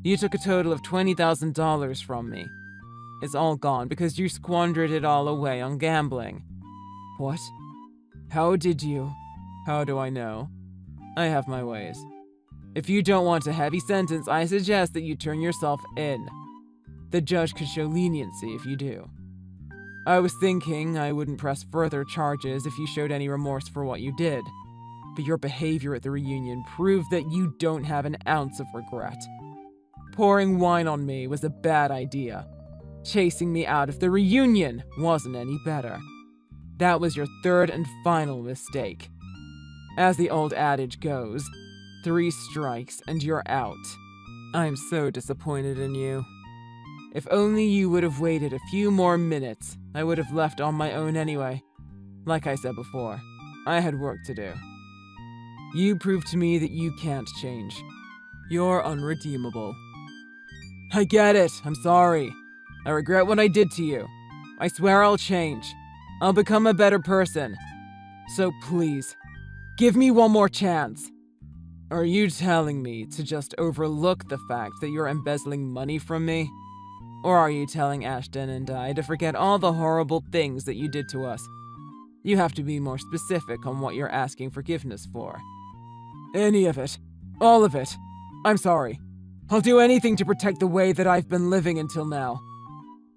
You took a total of $20,000 from me. It's all gone because you squandered it all away on gambling. What? How did you? How do I know? I have my ways. If you don't want a heavy sentence, I suggest that you turn yourself in. The judge could show leniency if you do. I was thinking I wouldn't press further charges if you showed any remorse for what you did, but your behavior at the reunion proved that you don't have an ounce of regret. Pouring wine on me was a bad idea. Chasing me out of the reunion wasn't any better. That was your third and final mistake. As the old adage goes, 3 strikes and you're out. I'm so disappointed in you. If only you would have waited a few more minutes, I would have left on my own anyway. Like I said before, I had work to do. You proved to me that you can't change. You're unredeemable. I get it, I'm sorry. I regret what I did to you. I swear I'll change. I'll become a better person. So please, give me one more chance. Are you telling me to just overlook the fact that you're embezzling money from me? Or are you telling Ashton and I to forget all the horrible things that you did to us? You have to be more specific on what you're asking forgiveness for. Any of it. All of it. I'm sorry. I'll do anything to protect the way that I've been living until now.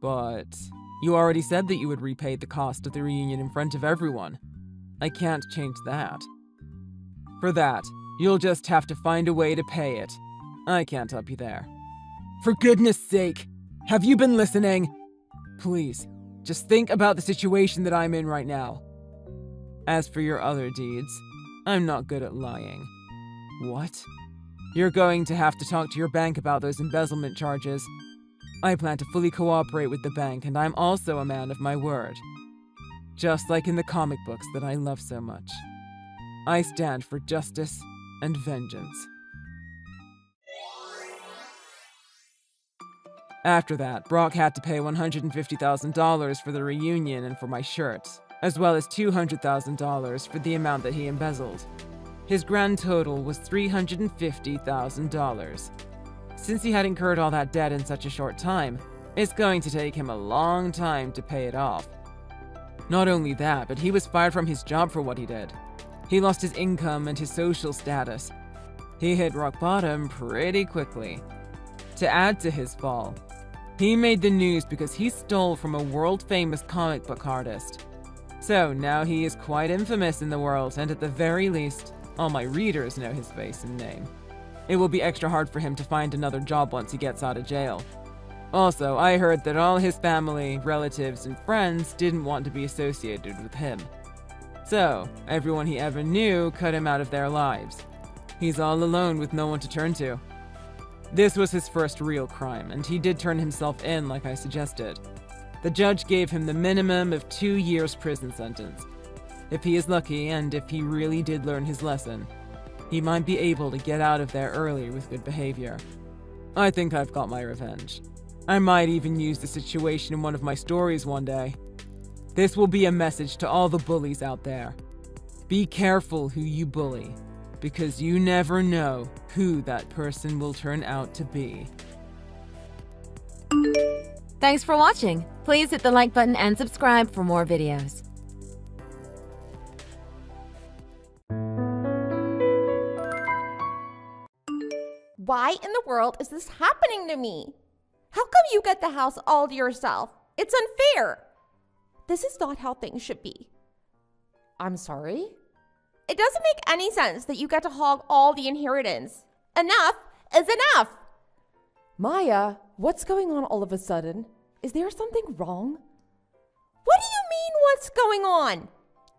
But you already said that you would repay the cost of the reunion in front of everyone. I can't change that. For that, you'll just have to find a way to pay it. I can't help you there. For goodness sake, have you been listening? Please, just think about the situation that I'm in right now. As for your other deeds, I'm not good at lying. What? You're going to have to talk to your bank about those embezzlement charges. I plan to fully cooperate with the bank, and I'm also a man of my word. Just like in the comic books that I love so much. I stand for justice and vengeance. After that, Brock had to pay $150,000 for the reunion and for my shirt, as well as $200,000 for the amount that he embezzled. His grand total was $350,000. Since he had incurred all that debt in such a short time, it's going to take him a long time to pay it off. Not only that, but he was fired from his job for what he did. He lost his income and his social status. He hit rock bottom pretty quickly. To add to his fall, he made the news because he stole from a world-famous comic book artist. So now he is quite infamous in the world, and at the very least, all my readers know his face and name. It will be extra hard for him to find another job once he gets out of jail. Also, I heard that all his family, relatives, and friends didn't want to be associated with him. So, everyone he ever knew cut him out of their lives. He's all alone with no one to turn to. This was his first real crime, and he did turn himself in like I suggested. The judge gave him the minimum of 2 years prison sentence. If he is lucky, and if he really did learn his lesson, he might be able to get out of there early with good behavior. I think I've got my revenge. I might even use the situation in one of my stories one day. This will be a message to all the bullies out there. Be careful who you bully, because you never know who that person will turn out to be. Thanks for watching. Please hit the like button and subscribe for more videos. why in the world is this happening to me? How come you get the house all to yourself? It's unfair. This is not how things should be. I'm sorry? It doesn't make any sense that you get to hog all the inheritance. Enough is enough. Maya, what's going on all of a sudden? Is there something wrong? What do you mean, what's going on?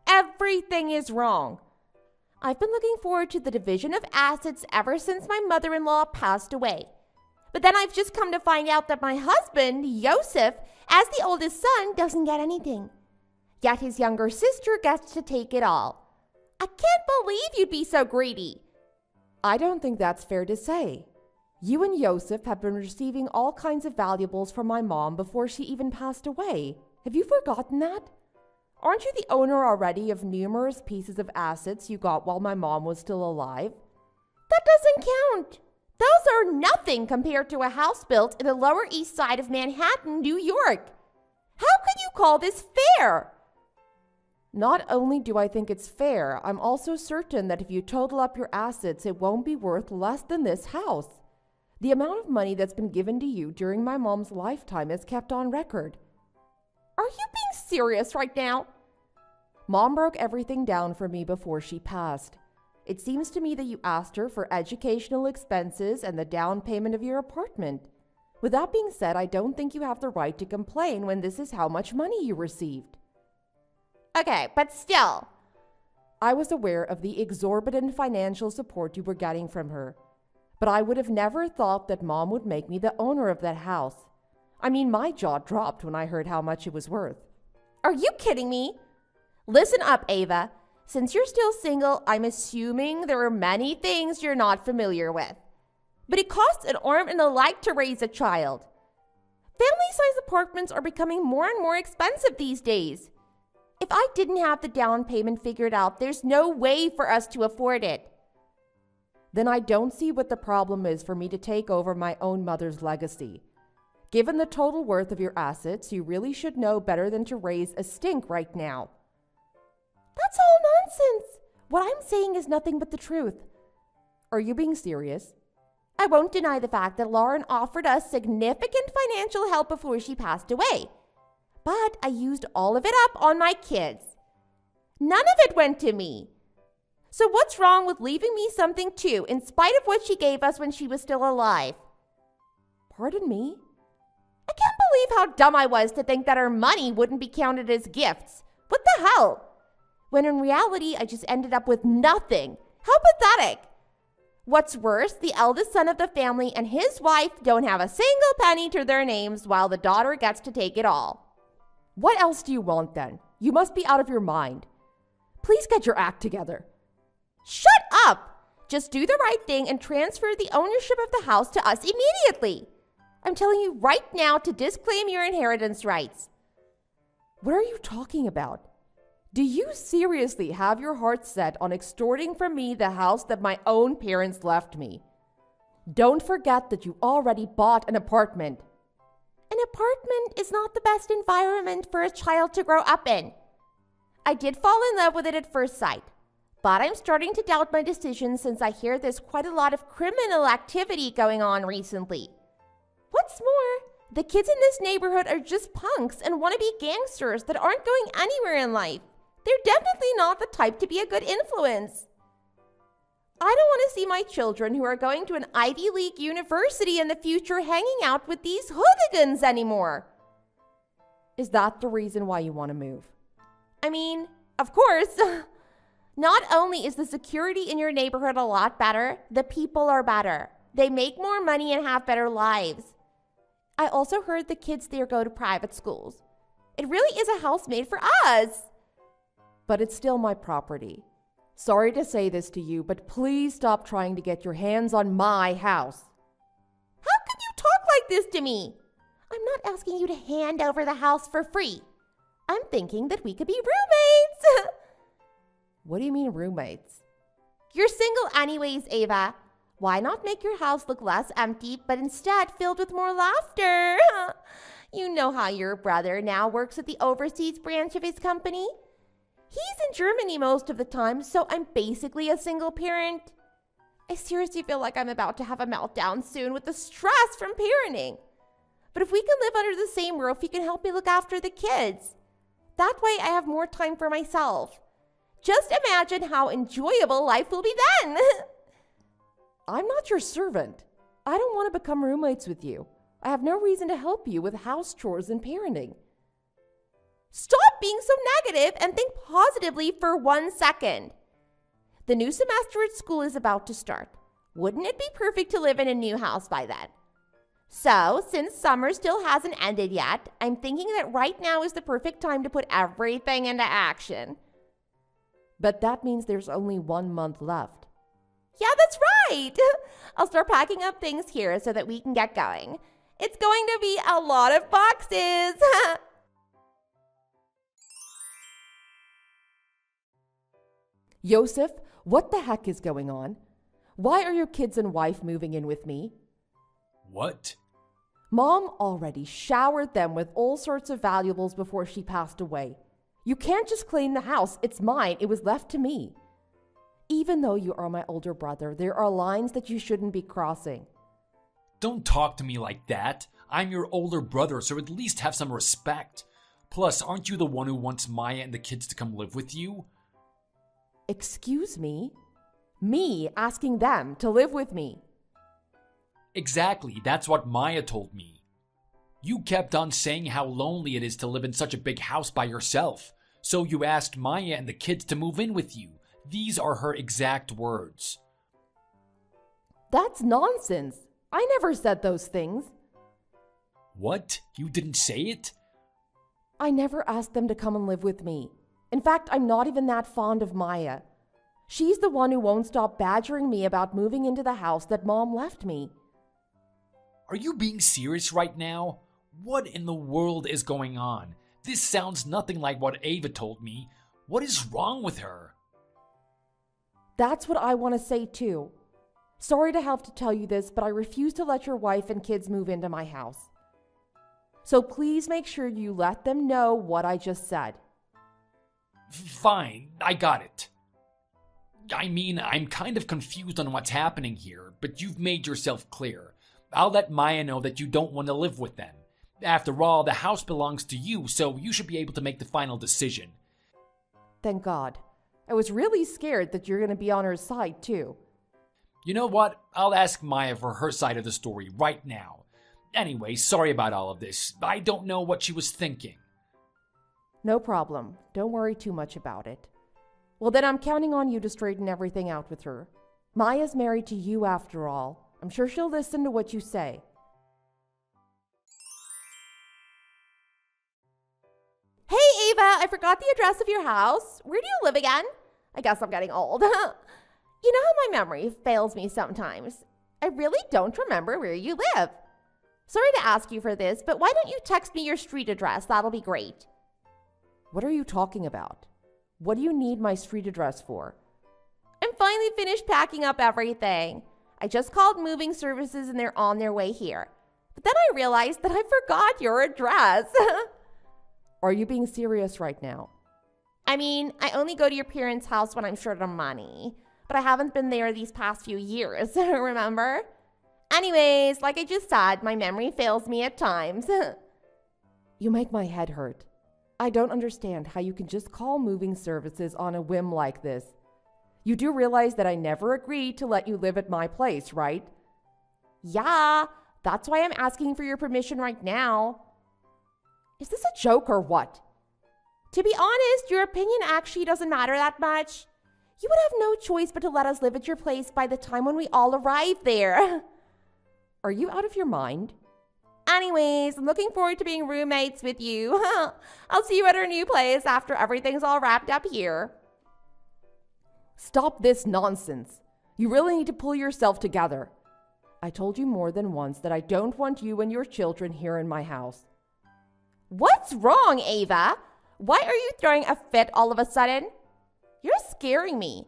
Everything is wrong. I've been looking forward to the division of assets ever since my mother-in-law passed away. But then I've just come to find out that my husband, Yosef, as the oldest son, doesn't get anything. Yet his younger sister gets to take it all. I can't believe you'd be so greedy. I don't think that's fair to say. You and Yosef have been receiving all kinds of valuables from my mom before she even passed away. Have you forgotten that? Aren't you the owner already of numerous pieces of assets you got while my mom was still alive? That doesn't count. Those are nothing compared to a house built in the Lower East Side of Manhattan, New York. How could you call this fair? Not only do I think it's fair, I'm also certain that if you total up your assets, it won't be worth less than this house. The amount of money that's been given to you during my mom's lifetime is kept on record. Are you being serious right now? Mom broke everything down for me before she passed. It seems to me that you asked her for educational expenses and the down payment of your apartment. With that being said, I don't think you have the right to complain when this is how much money you received. Okay, but still. I was aware of the exorbitant financial support you were getting from her, but I would have never thought that Mom would make me the owner of that house. I mean, my jaw dropped when I heard how much it was worth. Are you kidding me? Listen up, Ava. Since you're still single, I'm assuming there are many things you're not familiar with. But it costs an arm and a leg to raise a child. Family-sized apartments are becoming more and more expensive these days. If I didn't have the down payment figured out, there's no way for us to afford it. Then I don't see what the problem is for me to take over my own mother's legacy. Given the total worth of your assets, you really should know better than to raise a stink right now. That's all nonsense. What I'm saying is nothing but the truth. Are you being serious? I won't deny the fact that Lauren offered us significant financial help before she passed away. But I used all of it up on my kids. None of it went to me. So what's wrong with leaving me something too, in spite of what she gave us when she was still alive? Pardon me? I can't believe how dumb I was to think that our money wouldn't be counted as gifts. What the hell? When in reality, I just ended up with nothing. How pathetic. What's worse, the eldest son of the family and his wife don't have a single penny to their names while the daughter gets to take it all. What else do you want then? You must be out of your mind. Please get your act together. Shut up! Just do the right thing and transfer the ownership of the house to us immediately. I'm telling you right now to disclaim your inheritance rights. What are you talking about? Do you seriously have your heart set on extorting from me the house that my own parents left me? Don't forget that you already bought an apartment. An apartment is not the best environment for a child to grow up in. I did fall in love with it at first sight, but I'm starting to doubt my decision since I hear there's quite a lot of criminal activity going on recently. What's more, the kids in this neighborhood are just punks and wannabe gangsters that aren't going anywhere in life. They're definitely not the type to be a good influence. I don't want to see my children who are going to an Ivy League university in the future hanging out with these hooligans anymore. Is that the reason why you want to move? I mean, of course. Not only is the security in your neighborhood a lot better, the people are better. They make more money and have better lives. I also heard the kids there go to private schools. It really is a house made for us. But it's still my property. Sorry to say this to you, but please stop trying to get your hands on my house. How could you talk like this to me? I'm not asking you to hand over the house for free. I'm thinking that we could be roommates. What do you mean roommates? You're single anyways, Ava. Why not make your house look less empty, but instead filled with more laughter? You know how your brother now works at the overseas branch of his company? He's in Germany most of the time, so I'm basically a single parent. I seriously feel like I'm about to have a meltdown soon with the stress from parenting. But if we can live under the same roof, you can help me look after the kids. That way I have more time for myself. Just imagine how enjoyable life will be then. I'm not your servant. I don't want to become roommates with you. I have no reason to help you with house chores and parenting. Stop being so negative and think positively for 1 second. The new semester at school is about to start. Wouldn't it be perfect to live in a new house by then? So, since summer still hasn't ended yet, I'm thinking that right now is the perfect time to put everything into action. But that means there's only 1 month left. Yeah, that's right. I'll start packing up things here so that we can get going. It's going to be a lot of boxes. Yosef, what the heck is going on? Why are your kids and wife moving in with me? What? Mom already showered them with all sorts of valuables before she passed away. You can't just claim the house. It's mine. It was left to me. Even though you are my older brother, there are lines that you shouldn't be crossing. Don't talk to me like that. I'm your older brother, so at least have some respect. Plus, aren't you the one who wants Maya and the kids to come live with you? Excuse me? Me asking them to live with me. Exactly, that's what Maya told me. You kept on saying how lonely it is to live in such a big house by yourself, so you asked Maya and the kids to move in with you. These are her exact words. That's nonsense. I never said those things. What? You didn't say it? I never asked them to come and live with me. In fact, I'm not even that fond of Maya. She's the one who won't stop badgering me about moving into the house that Mom left me. Are you being serious right now? What in the world is going on? This sounds nothing like what Ava told me. What is wrong with her? That's what I want to say too. Sorry to have to tell you this, but I refuse to let your wife and kids move into my house. So please make sure you let them know what I just said. Fine, I got it. I mean, I'm kind of confused on what's happening here, but you've made yourself clear. I'll let Maya know that you don't want to live with them. After all, the house belongs to you, so you should be able to make the final decision. Thank God. I was really scared that you're going to be on her side too. You know what? I'll ask Maya for her side of the story right now. Anyway, sorry about all of this. I don't know what she was thinking. No problem. Don't worry too much about it. Well, then I'm counting on you to straighten everything out with her. Maya's married to you after all. I'm sure she'll listen to what you say. Hey, Ava, I forgot the address of your house. Where do you live again? I guess I'm getting old. You know how my memory fails me sometimes. I really don't remember where you live. Sorry to ask you for this, but why don't you text me your street address? That'll be great. What are you talking about? What do you need my street address for? I'm finally finished packing up everything. I just called moving services and they're on their way here. But then I realized that I forgot your address. Are you being serious right now? I mean, I only go to your parents' house when I'm short on money. But I haven't been there these past few years, remember? Anyways, like I just said, my memory fails me at times. You make my head hurt. I don't understand how you can just call moving services on a whim like this. You do realize that I never agreed to let you live at my place, right? Yeah, that's why I'm asking for your permission right now. Is this a joke or what? To be honest, your opinion actually doesn't matter that much. You would have no choice but to let us live at your place by the time when we all arrive there. Are you out of your mind? Anyways, I'm looking forward to being roommates with you. I'll see you at our new place after everything's all wrapped up here. Stop this nonsense. You really need to pull yourself together. I told you more than once that I don't want you and your children here in my house. What's wrong, Ava? Why are you throwing a fit all of a sudden? You're scaring me.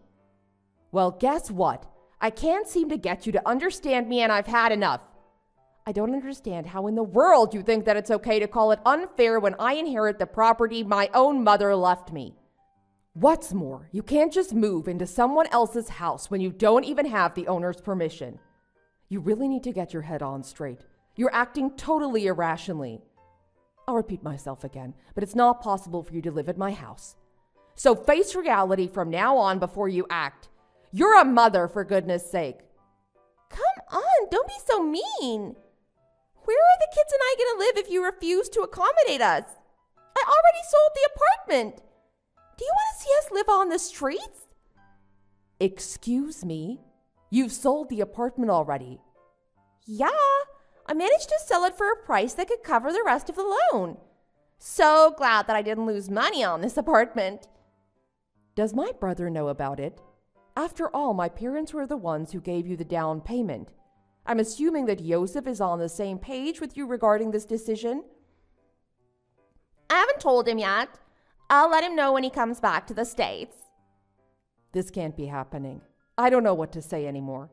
Well, guess what? I can't seem to get you to understand me and I've had enough. I don't understand how in the world you think that it's okay to call it unfair when I inherit the property my own mother left me. What's more, you can't just move into someone else's house when you don't even have the owner's permission. You really need to get your head on straight. You're acting totally irrationally. I'll repeat myself again, but it's not possible for you to live at my house. So face reality from now on before you act. You're a mother, for goodness sake. Come on, don't be so mean. Where are the kids and I going to live if you refuse to accommodate us? I already sold the apartment. Do you want to see us live on the streets? Excuse me? You've sold the apartment already. Yeah, I managed to sell it for a price that could cover the rest of the loan. So glad that I didn't lose money on this apartment. Does my brother know about it? After all, my parents were the ones who gave you the down payment. I'm assuming that Joseph is on the same page with you regarding this decision. I haven't told him yet. I'll let him know when he comes back to the States. This can't be happening. I don't know what to say anymore.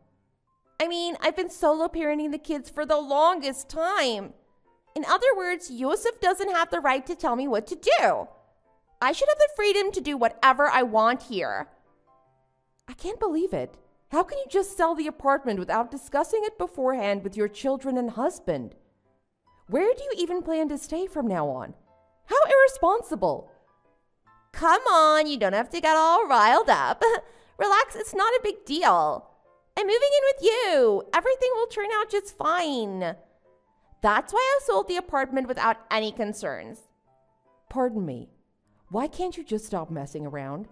I mean, I've been solo parenting the kids for the longest time. In other words, Joseph doesn't have the right to tell me what to do. I should have the freedom to do whatever I want here. I can't believe it. How can you just sell the apartment without discussing it beforehand with your children and husband? Where do you even plan to stay from now on? How irresponsible. Come on, you don't have to get all riled up. Relax, it's not a big deal. I'm moving in with you. Everything will turn out just fine. That's why I sold the apartment without any concerns. Pardon me. Why can't you just stop messing around?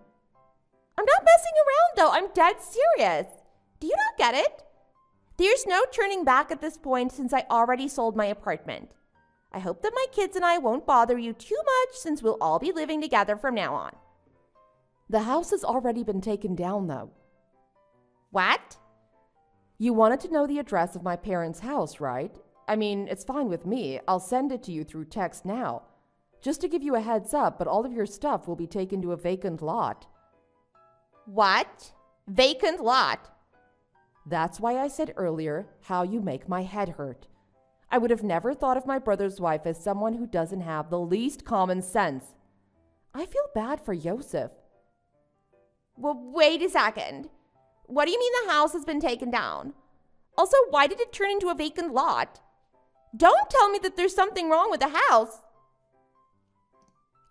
I'm not messing around though. I'm dead serious. Do you not get it? There's no turning back at this point since I already sold my apartment. I hope that my kids and I won't bother you too much since we'll all be living together from now on. The house has already been taken down though. What? You wanted to know the address of my parents' house, right? I mean, it's fine with me. I'll send it to you through text now. Just to give you a heads up, but all of your stuff will be taken to a vacant lot. What? Vacant lot? That's why I said earlier how you make my head hurt. I would have never thought of my brother's wife as someone who doesn't have the least common sense. I feel bad for Joseph. Well, wait a second. What do you mean the house has been taken down? Also, why did it turn into a vacant lot? Don't tell me that there's something wrong with the house.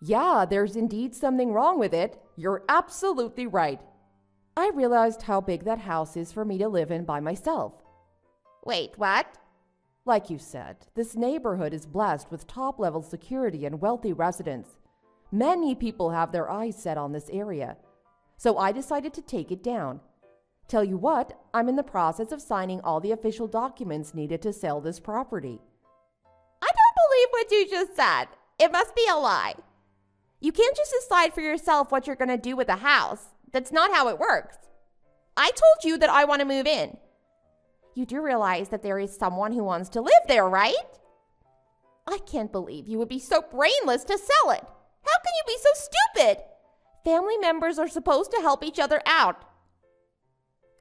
Yeah, there's indeed something wrong with it. You're absolutely right. I realized how big that house is for me to live in by myself. Wait, what? Like you said, this neighborhood is blessed with top-level security and wealthy residents. Many people have their eyes set on this area. So I decided to take it down. Tell you what, I'm in the process of signing all the official documents needed to sell this property. I don't believe what you just said. It must be a lie. You can't just decide for yourself what you're going to do with the house. That's not how it works. I told you that I want to move in. You do realize that there is someone who wants to live there, right? I can't believe you would be so brainless to sell it. How can you be so stupid? Family members are supposed to help each other out.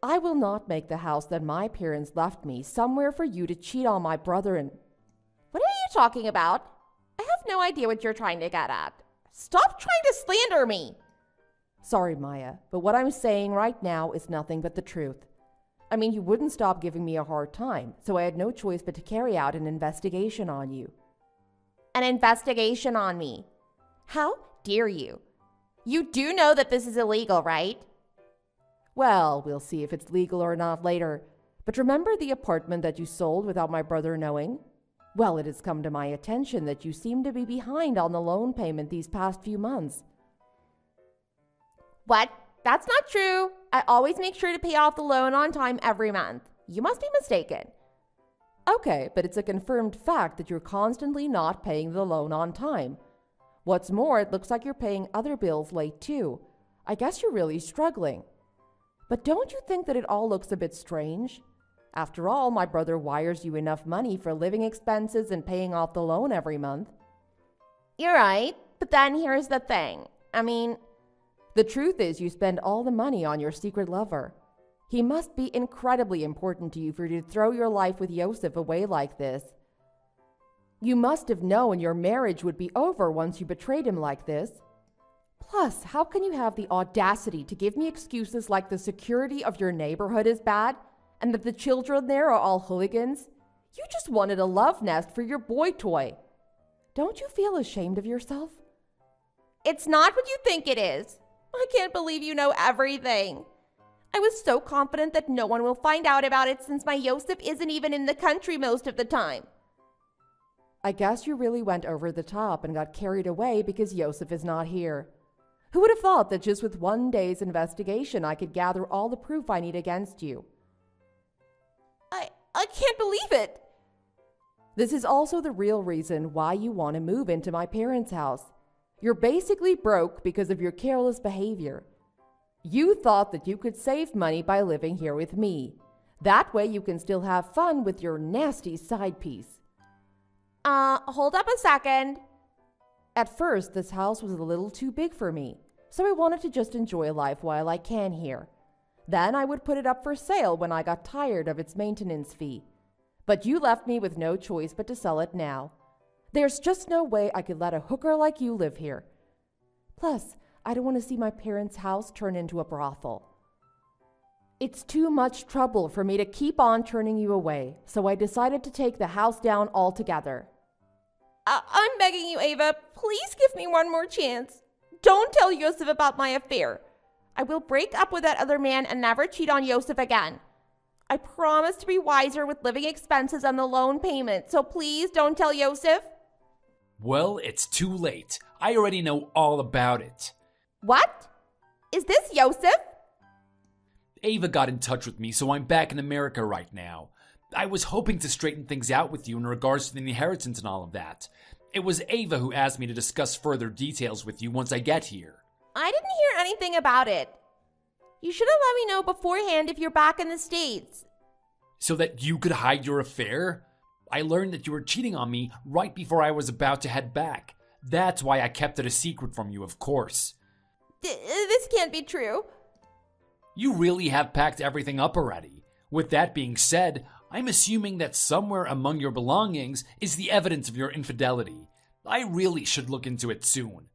I will not make the house that my parents left me somewhere for you to cheat on my brother and... What are you talking about? I have no idea what you're trying to get at. Stop trying to slander me. Sorry, Maya, but what I'm saying right now is nothing but the truth. I mean, you wouldn't stop giving me a hard time, so I had no choice but to carry out an investigation on you. An investigation on me? How dare you? You do know that this is illegal, right? Well, we'll see if it's legal or not later. But remember the apartment that you sold without my brother knowing? Well, it has come to my attention that you seem to be behind on the loan payment these past few months. What? That's not true. I always make sure to pay off the loan on time every month. You must be mistaken. Okay, but it's a confirmed fact that you're constantly not paying the loan on time. What's more, it looks like you're paying other bills late too. I guess you're really struggling. But don't you think that it all looks a bit strange? After all, my brother wires you enough money for living expenses and paying off the loan every month. You're right, but then here's the thing. The truth is you spend all the money on your secret lover. He must be incredibly important to you for you to throw your life with Joseph away like this. You must have known your marriage would be over once you betrayed him like this. Plus, how can you have the audacity to give me excuses like the security of your neighborhood is bad and that the children there are all hooligans? You just wanted a love nest for your boy toy. Don't you feel ashamed of yourself? It's not what you think it is. I can't believe you know everything. I was so confident that no one will find out about it since my Yosef isn't even in the country most of the time. I guess you really went over the top and got carried away because Yosef is not here. Who would have thought that just with one day's investigation I could gather all the proof I need against you? I can't believe it. This is also the real reason why you want to move into my parents' house. You're basically broke because of your careless behavior. You thought that you could save money by living here with me. That way you can still have fun with your nasty side piece. Hold up a second. At first, this house was a little too big for me, so I wanted to just enjoy life while I can here. Then I would put it up for sale when I got tired of its maintenance fee. But you left me with no choice but to sell it now. There's just no way I could let a hooker like you live here. Plus, I don't want to see my parents' house turn into a brothel. It's too much trouble for me to keep on turning you away, so I decided to take the house down altogether. I'm begging you, Ava, please give me one more chance. Don't tell Yosef about my affair. I will break up with that other man and never cheat on Yosef again. I promise to be wiser with living expenses and the loan payment, so please don't tell Yosef. Well, it's too late. I already know all about it. What? Is this Yosef? Ava got in touch with me, so I'm back in America right now. I was hoping to straighten things out with you in regards to the inheritance and all of that. It was Ava who asked me to discuss further details with you once I get here. I didn't hear anything about it. You should have let me know beforehand if you're back in the States. So that you could hide your affair? I learned that you were cheating on me right before I was about to head back. That's why I kept it a secret from you, of course. This can't be true. You really have packed everything up already. With that being said, I'm assuming that somewhere among your belongings is the evidence of your infidelity. I really should look into it soon.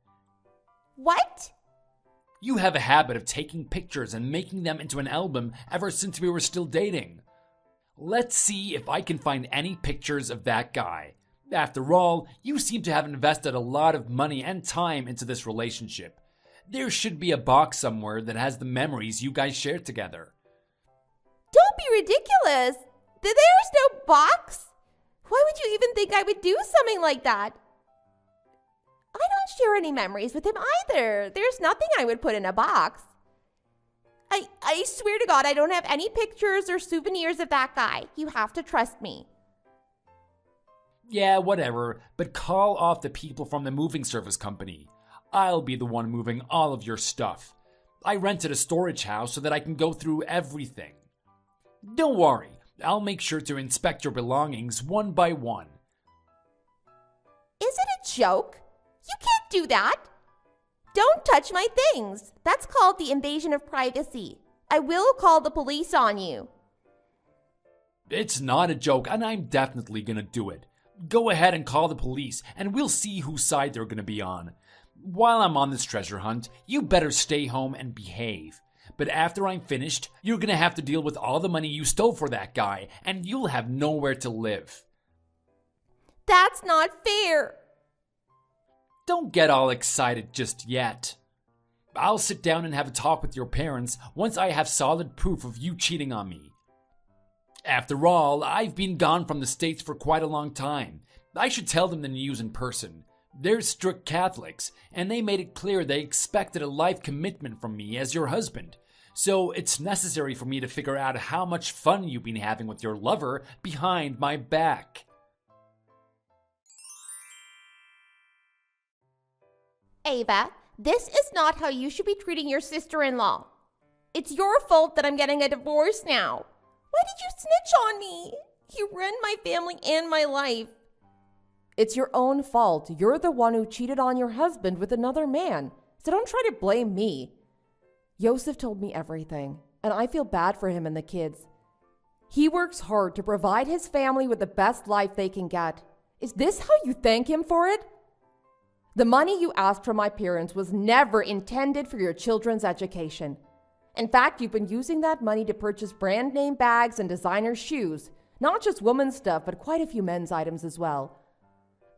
What? You have a habit of taking pictures and making them into an album ever since we were still dating. Let's see if I can find any pictures of that guy. After all, you seem to have invested a lot of money and time into this relationship. There should be a box somewhere that has the memories you guys shared together. Don't be ridiculous. There's no box. Why would you even think I would do something like that? I don't share any memories with him either. There's nothing I would put in a box. I swear to God, I don't have any pictures or souvenirs of that guy. You have to trust me. Yeah, whatever, but call off the people from the moving service company. I'll be the one moving all of your stuff. I rented a storage house so that I can go through everything. Don't worry, I'll make sure to inspect your belongings one by one. Is it a joke? You can't do that. Don't touch my things. That's called the invasion of privacy. I will call the police on you. It's not a joke, and I'm definitely gonna do it. Go ahead and call the police, and we'll see whose side they're gonna be on. While I'm on this treasure hunt, you better stay home and behave. But after I'm finished, you're gonna have to deal with all the money you stole for that guy, and you'll have nowhere to live. That's not fair. Don't get all excited just yet. I'll sit down and have a talk with your parents once I have solid proof of you cheating on me. After all, I've been gone from the States for quite a long time. I should tell them the news in person. They're strict Catholics, and they made it clear they expected a life commitment from me as your husband. So it's necessary for me to figure out how much fun you've been having with your lover behind my back. Ava, this is not how you should be treating your sister-in-law. It's your fault that I'm getting a divorce now. Why did you snitch on me? You ruined my family and my life. It's your own fault. You're the one who cheated on your husband with another man. So don't try to blame me. Yosef told me everything, and I feel bad for him and the kids. He works hard to provide his family with the best life they can get. Is this how you thank him for it? The money you asked from my parents was never intended for your children's education. In fact, you've been using that money to purchase brand name bags and designer shoes, not just women's stuff, but quite a few men's items as well.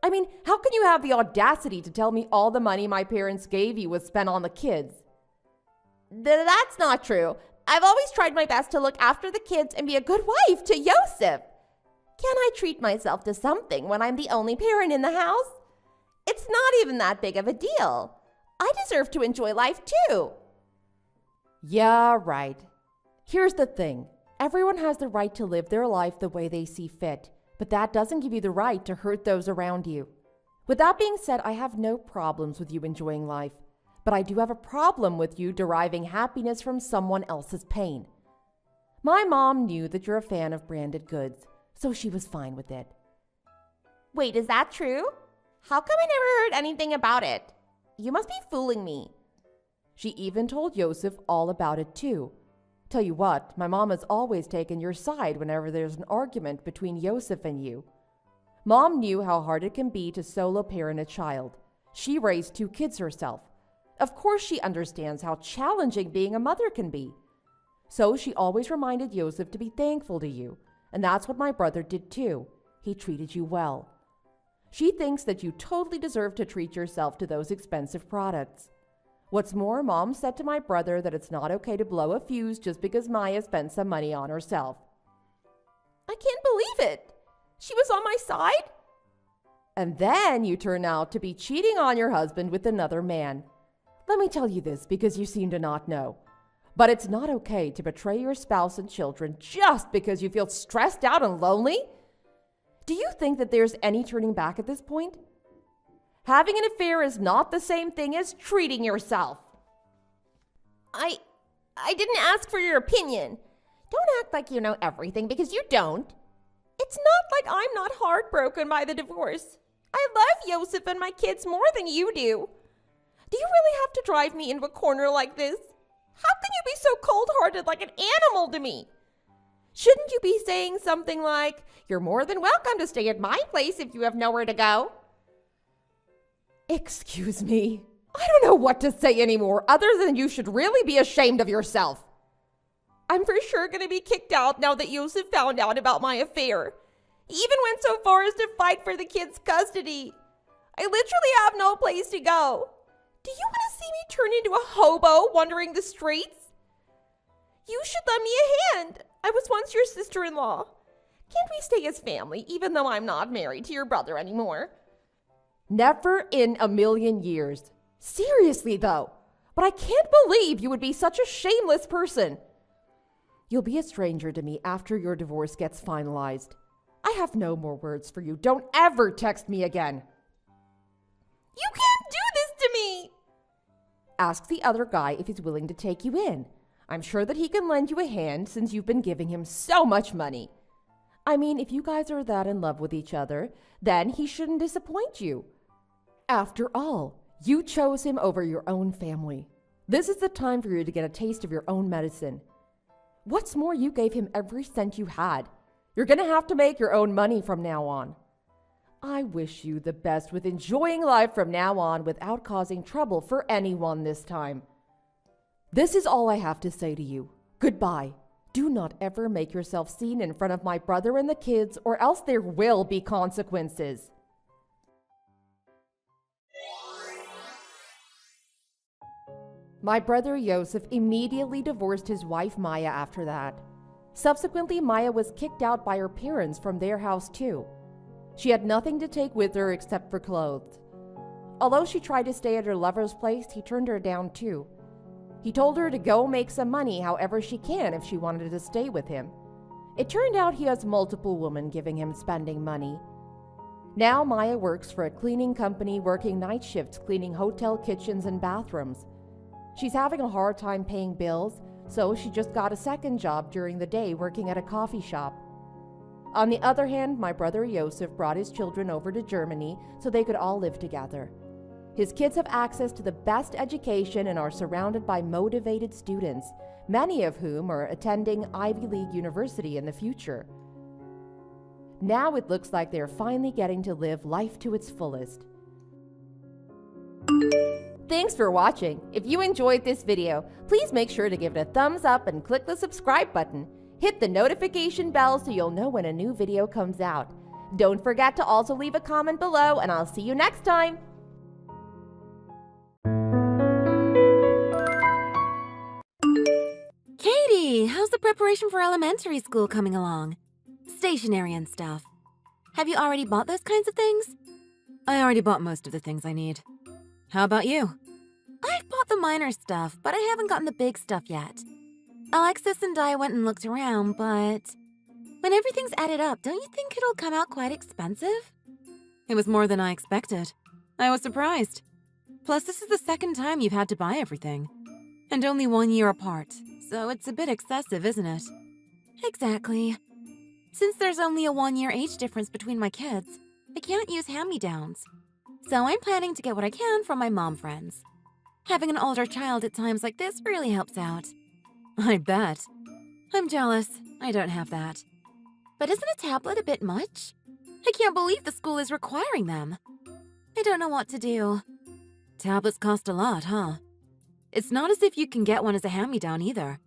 I mean, how can you have the audacity to tell me all the money my parents gave you was spent on the kids? That's not true. I've always tried my best to look after the kids and be a good wife to Yosef. Can I treat myself to something when I'm the only parent in the house? It's not even that big of a deal. I deserve to enjoy life too. Yeah, right. Here's the thing. Everyone has the right to live their life the way they see fit, but that doesn't give you the right to hurt those around you. With that being said, I have no problems with you enjoying life, but I do have a problem with you deriving happiness from someone else's pain. My mom knew that you're a fan of branded goods, so she was fine with it. Wait, is that true? How come I never heard anything about it? You must be fooling me. She even told Yosef all about it too. Tell you what, my mom has always taken your side whenever there's an argument between Yosef and you. Mom knew how hard it can be to solo parent a child. She raised 2 kids herself. Of course she understands how challenging being a mother can be. So she always reminded Yosef to be thankful to you, and that's what my brother did too. He treated you well. She thinks that you totally deserve to treat yourself to those expensive products. What's more, Mom said to my brother that it's not okay to blow a fuse just because Maya spent some money on herself. I can't believe it. She was on my side? And then you turn out to be cheating on your husband with another man. Let me tell you this because you seem to not know. But it's not okay to betray your spouse and children just because you feel stressed out and lonely. Do you think that there's any turning back at this point? Having an affair is not the same thing as treating yourself. I didn't ask for your opinion. Don't act like you know everything because you don't. It's not like I'm not heartbroken by the divorce. I love Yosef and my kids more than you do. Do you really have to drive me into a corner like this? How can you be so cold-hearted like an animal to me? Shouldn't you be saying something like, "You're more than welcome to stay at my place if you have nowhere to go"? Excuse me. I don't know what to say anymore other than you should really be ashamed of yourself. I'm for sure going to be kicked out now that Yosef found out about my affair. He even went so far as to fight for the kids' custody. I literally have no place to go. Do you want to see me turn into a hobo wandering the streets? You should lend me a hand. I was once your sister-in-law. Can't we stay as family even though I'm not married to your brother anymore? Never in a million years. Seriously, though. But I can't believe you would be such a shameless person. You'll be a stranger to me after your divorce gets finalized. I have no more words for you. Don't ever text me again. You can't do this to me! Ask the other guy if he's willing to take you in. I'm sure that he can lend you a hand since you've been giving him so much money. I mean, if you guys are that in love with each other, then he shouldn't disappoint you. After all, you chose him over your own family. This is the time for you to get a taste of your own medicine. What's more, you gave him every cent you had. You're going to have to make your own money from now on. I wish you the best with enjoying life from now on without causing trouble for anyone this time. This is all I have to say to you. Goodbye. Do not ever make yourself seen in front of my brother and the kids, or else there will be consequences. My brother Yosef immediately divorced his wife Maya after that. Subsequently, Maya was kicked out by her parents from their house too. She had nothing to take with her except for clothes. Although she tried to stay at her lover's place, he turned her down too. He told her to go make some money however she can if she wanted to stay with him. It turned out he has multiple women giving him spending money. Now Maya works for a cleaning company, working night shifts cleaning hotel kitchens and bathrooms. She's having a hard time paying bills, so she just got a second job during the day working at a coffee shop. On the other hand, my brother Yosef brought his children over to Germany so they could all live together. His kids have access to the best education and are surrounded by motivated students, many of whom are attending Ivy League University in the future. Now it looks like they're finally getting to live life to its fullest. Thanks for watching. If you enjoyed this video, please make sure to give it a thumbs up and click the subscribe button. Hit the notification bell so you'll know when a new video comes out. Don't forget to also leave a comment below, and I'll see you next time. Katie, how's the preparation for elementary school coming along? Stationery and stuff. Have you already bought those kinds of things? I already bought most of the things I need. How about you? I've bought the minor stuff, but I haven't gotten the big stuff yet. Alexis and I went and looked around, but when everything's added up, don't you think it'll come out quite expensive? It was more than I expected. I was surprised. Plus, this is the second time you've had to buy everything. And only 1 year apart, so it's a bit excessive, isn't it? Exactly. Since there's only a 1-year age difference between my kids, I can't use hand-me-downs. So I'm planning to get what I can from my mom friends. Having an older child at times like this really helps out. I bet. I'm jealous. I don't have that. But isn't a tablet a bit much? I can't believe the school is requiring them. I don't know what to do. Tablets cost a lot, huh? It's not as if you can get one as a hand-me-down either.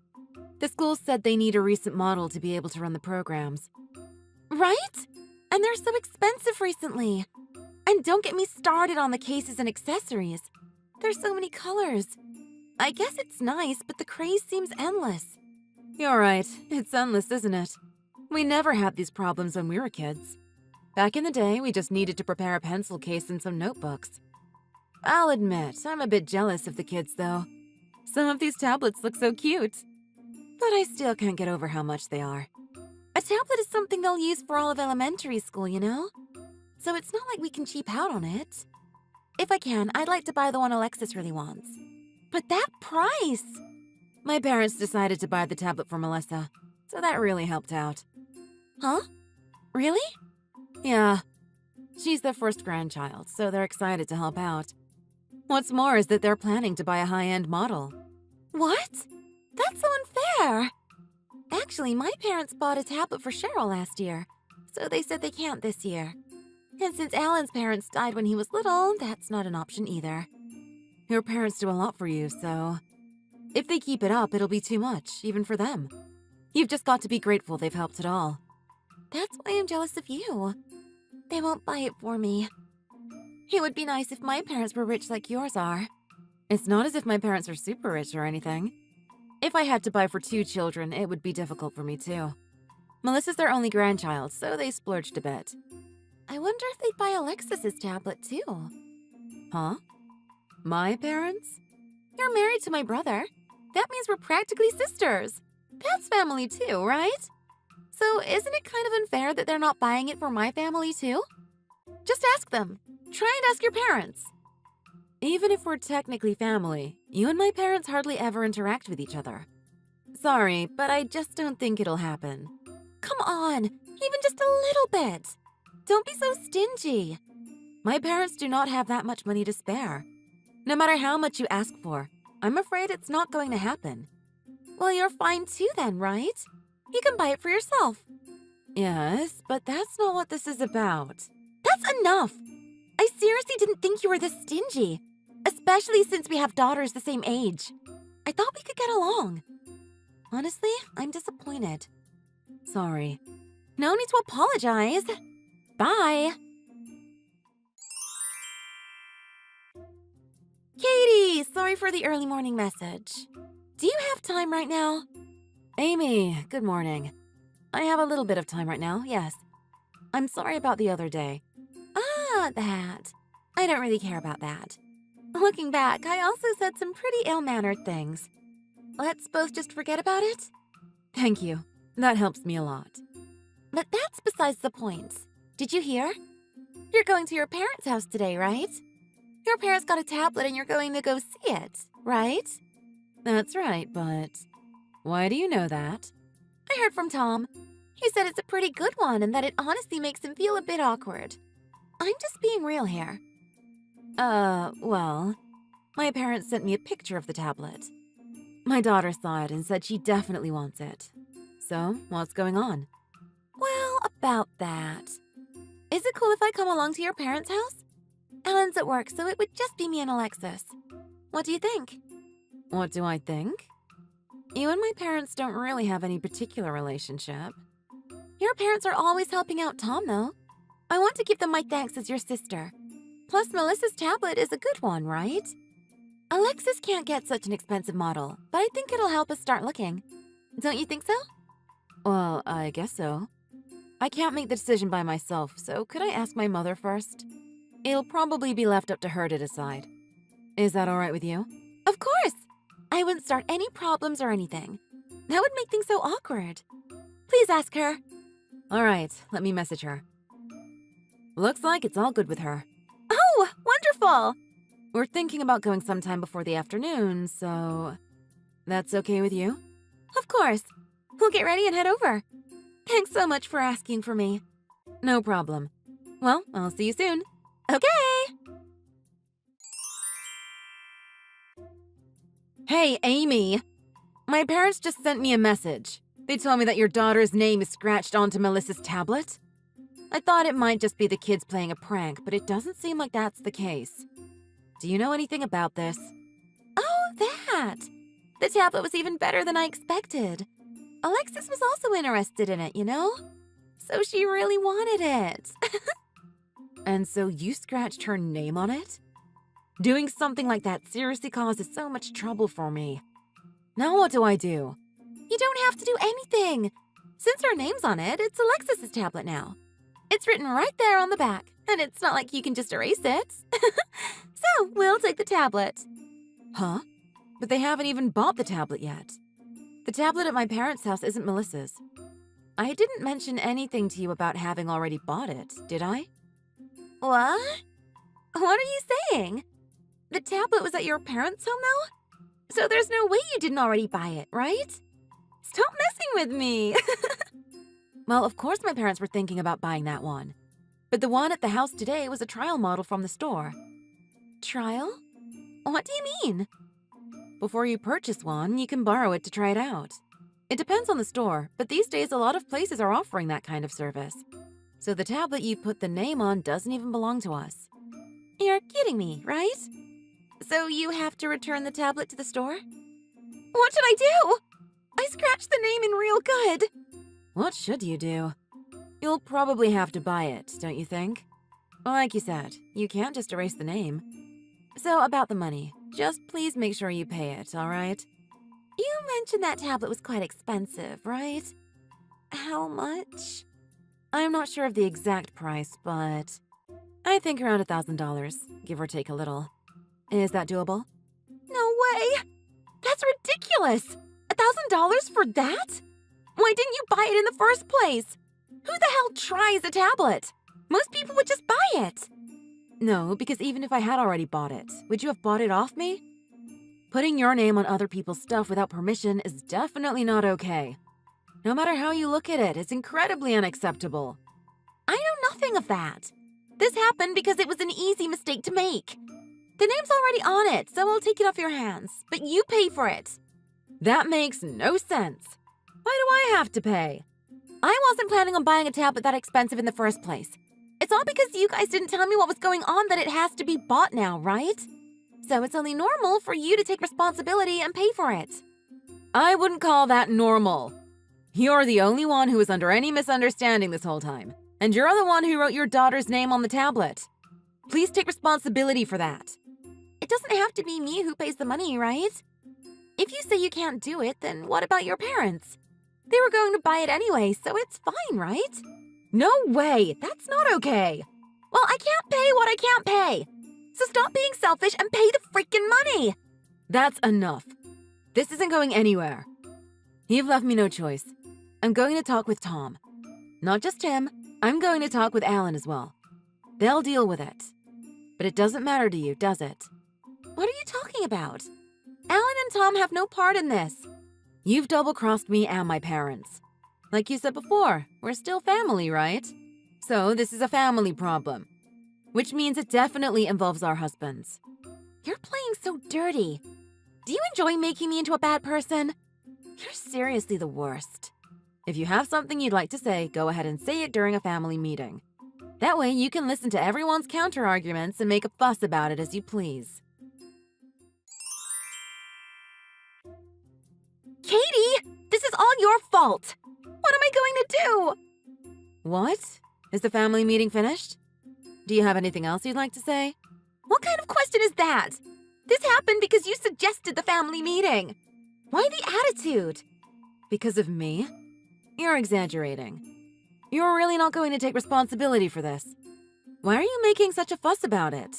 The school said they need a recent model to be able to run the programs. Right? And they're so expensive recently. And don't get me started on the cases and accessories. There's so many colors. I guess it's nice, but the craze seems endless. You're right. It's endless, isn't it? We never had these problems when we were kids. Back in the day, we just needed to prepare a pencil case and some notebooks. I'll admit, I'm a bit jealous of the kids, though. Some of these tablets look so cute. But I still can't get over how much they are. A tablet is something they'll use for all of elementary school, you know? So it's not like we can cheap out on it. If I can, I'd like to buy the one Alexis really wants. But that price! My parents decided to buy the tablet for Melissa, so that really helped out. Huh? Really? Yeah. She's their first grandchild, so they're excited to help out. What's more is that they're planning to buy a high-end model. What? That's so unfair! Actually, my parents bought a tablet for Cheryl last year, so they said they can't this year. And since Alan's parents died when he was little, that's not an option either. Your parents do a lot for you, so if they keep it up, it'll be too much, even for them. You've just got to be grateful they've helped at all. That's why I'm jealous of you. They won't buy it for me. It would be nice if my parents were rich like yours are. It's not as if my parents are super rich or anything. If I had to buy for 2 children, it would be difficult for me too. Melissa's their only grandchild, so they splurged a bit. I wonder if they'd buy Alexis's tablet too. Huh? My parents? You're married to my brother. That means we're practically sisters. That's family too, right? So isn't it kind of unfair that they're not buying it for my family too? Just ask them. Try and ask your parents. Even if we're technically family, you and my parents hardly ever interact with each other. Sorry, but I just don't think it'll happen. Come on, even just a little bit. Don't be so stingy. My parents do not have that much money to spare. No matter how much you ask for, I'm afraid it's not going to happen. Well, you're fine too then, right? You can buy it for yourself. Yes, but that's not what this is about. That's enough. I seriously didn't think you were this stingy, especially since we have daughters the same age. I thought we could get along. Honestly, I'm disappointed. Sorry. No need to apologize. Bye. Katie, sorry for the early morning message. Do you have time right now? Amy, good morning. I have a little bit of time right now, yes. I'm sorry about the other day. Ah, that. I don't really care about that. Looking back, I also said some pretty ill-mannered things. Let's both just forget about it? Thank you. That helps me a lot. But that's besides the point. Did you hear? You're going to your parents' house today, right? Your parents got a tablet and you're going to go see it, right? That's right, but why do you know that? I heard from Tom. He said it's a pretty good one and that it honestly makes him feel a bit awkward. I'm just being real here. Well, my parents sent me a picture of the tablet. My daughter saw it and said she definitely wants it. So, what's going on? Well, about that. Is it cool if I come along to your parents' house? Ellen's at work, so it would just be me and Alexis. What do you think? What do I think? You and my parents don't really have any particular relationship. Your parents are always helping out Tom, though. I want to give them my thanks as your sister. Plus, Melissa's tablet is a good one, right? Alexis can't get such an expensive model, but I think it'll help us start looking. Don't you think so? Well, I guess so. I can't make the decision by myself, so could I ask my mother first? It'll probably be left up to her to decide. Is that all right with you? Of course! I wouldn't start any problems or anything. That would make things so awkward. Please ask her. All right, let me message her. Looks like it's all good with her. Oh, wonderful! We're thinking about going sometime before the afternoon, so... That's okay with you? Of course. We'll get ready and head over. Thanks so much for asking for me. No problem. Well, I'll see you soon. Okay! Hey, Amy! My parents just sent me a message. They told me that your daughter's name is scratched onto Melissa's tablet. I thought it might just be the kids playing a prank, but it doesn't seem like that's the case. Do you know anything about this? Oh, that! The tablet was even better than I expected. Alexis was also interested in it, you know? So she really wanted it. And so you scratched her name on it? Doing something like that seriously causes so much trouble for me. Now what do I do? You don't have to do anything. Since her name's on it, it's Alexis's tablet now. It's written right there on the back, and it's not like you can just erase it. So, we'll take the tablet. Huh? But they haven't even bought the tablet yet. The tablet at my parents' house isn't Melissa's. I didn't mention anything to you about having already bought it, did I? What? What are you saying? The tablet was at your parents' home, though? So there's no way you didn't already buy it, right? Stop messing with me! Well, of course my parents were thinking about buying that one. But the one at the house today was a trial model from the store. Trial? What do you mean? Before you purchase one, you can borrow it to try it out. It depends on the store, but these days a lot of places are offering that kind of service. So the tablet you put the name on doesn't even belong to us. You're kidding me, right? So you have to return the tablet to the store? What should I do? I scratched the name in real good. What should you do? You'll probably have to buy it, don't you think? Like you said, you can't just erase the name. So about the money, just please make sure you pay it, all right? You mentioned that tablet was quite expensive, right? How much? I'm not sure of the exact price, but I think around $1,000, give or take a little. Is that doable? No way! That's ridiculous! $1,000 for that? Why didn't you buy it in the first place? Who the hell tries a tablet? Most people would just buy it. No, because even if I had already bought it, would you have bought it off me? Putting your name on other people's stuff without permission is definitely not okay. No matter how you look at it, it's incredibly unacceptable. I know nothing of that. This happened because it was an easy mistake to make. The name's already on it, so I'll take it off your hands. But you pay for it. That makes no sense. Why do I have to pay? I wasn't planning on buying a tablet that expensive in the first place. It's all because you guys didn't tell me what was going on that it has to be bought now, right? So it's only normal for you to take responsibility and pay for it. I wouldn't call that normal. You're the only one who was under any misunderstanding this whole time. And you're the one who wrote your daughter's name on the tablet. Please take responsibility for that. It doesn't have to be me who pays the money, right? If you say you can't do it, then what about your parents? They were going to buy it anyway, so it's fine, right? No way! That's not okay! Well, I can't pay what I can't pay! So stop being selfish and pay the freaking money! That's enough. This isn't going anywhere. You've left me no choice. I'm going to talk with Tom. Not just him, I'm going to talk with Alan as well. They'll deal with it. But it doesn't matter to you, does it? What are you talking about? Alan and Tom have no part in this. You've double-crossed me and my parents. Like you said before, we're still family, right? So this is a family problem. Which means it definitely involves our husbands. You're playing so dirty. Do you enjoy making me into a bad person? You're seriously the worst. If you have something you'd like to say, go ahead and say it during a family meeting. That way you can listen to everyone's counter-arguments and make a fuss about it as you please. Katie, this is all your fault. What am I going to do? What? Is the family meeting finished? Do you have anything else you'd like to say? What kind of question is that? This happened because you suggested the family meeting. Why the attitude? Because of me? You're exaggerating. You're really not going to take responsibility for this. Why are you making such a fuss about it?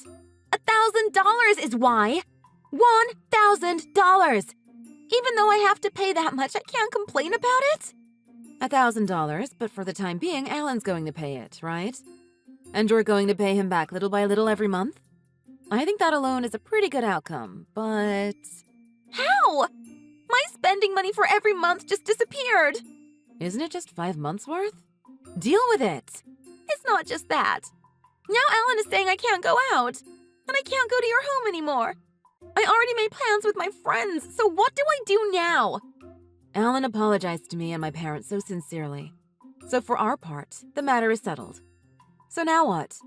$1,000 is why. $1,000. Even though I have to pay that much, I can't complain about it. $1,000, but for the time being, Alan's going to pay it, right? And you're going to pay him back little by little every month? I think that alone is a pretty good outcome, but... How? My spending money for every month just disappeared. Isn't it just 5 months worth? Deal with it. It's not just that. Now Alan is saying I can't go out, and I can't go to your home anymore. I already made plans with my friends, so what do I do now? Alan apologized to me and my parents so sincerely. So for our part, the matter is settled. So now what?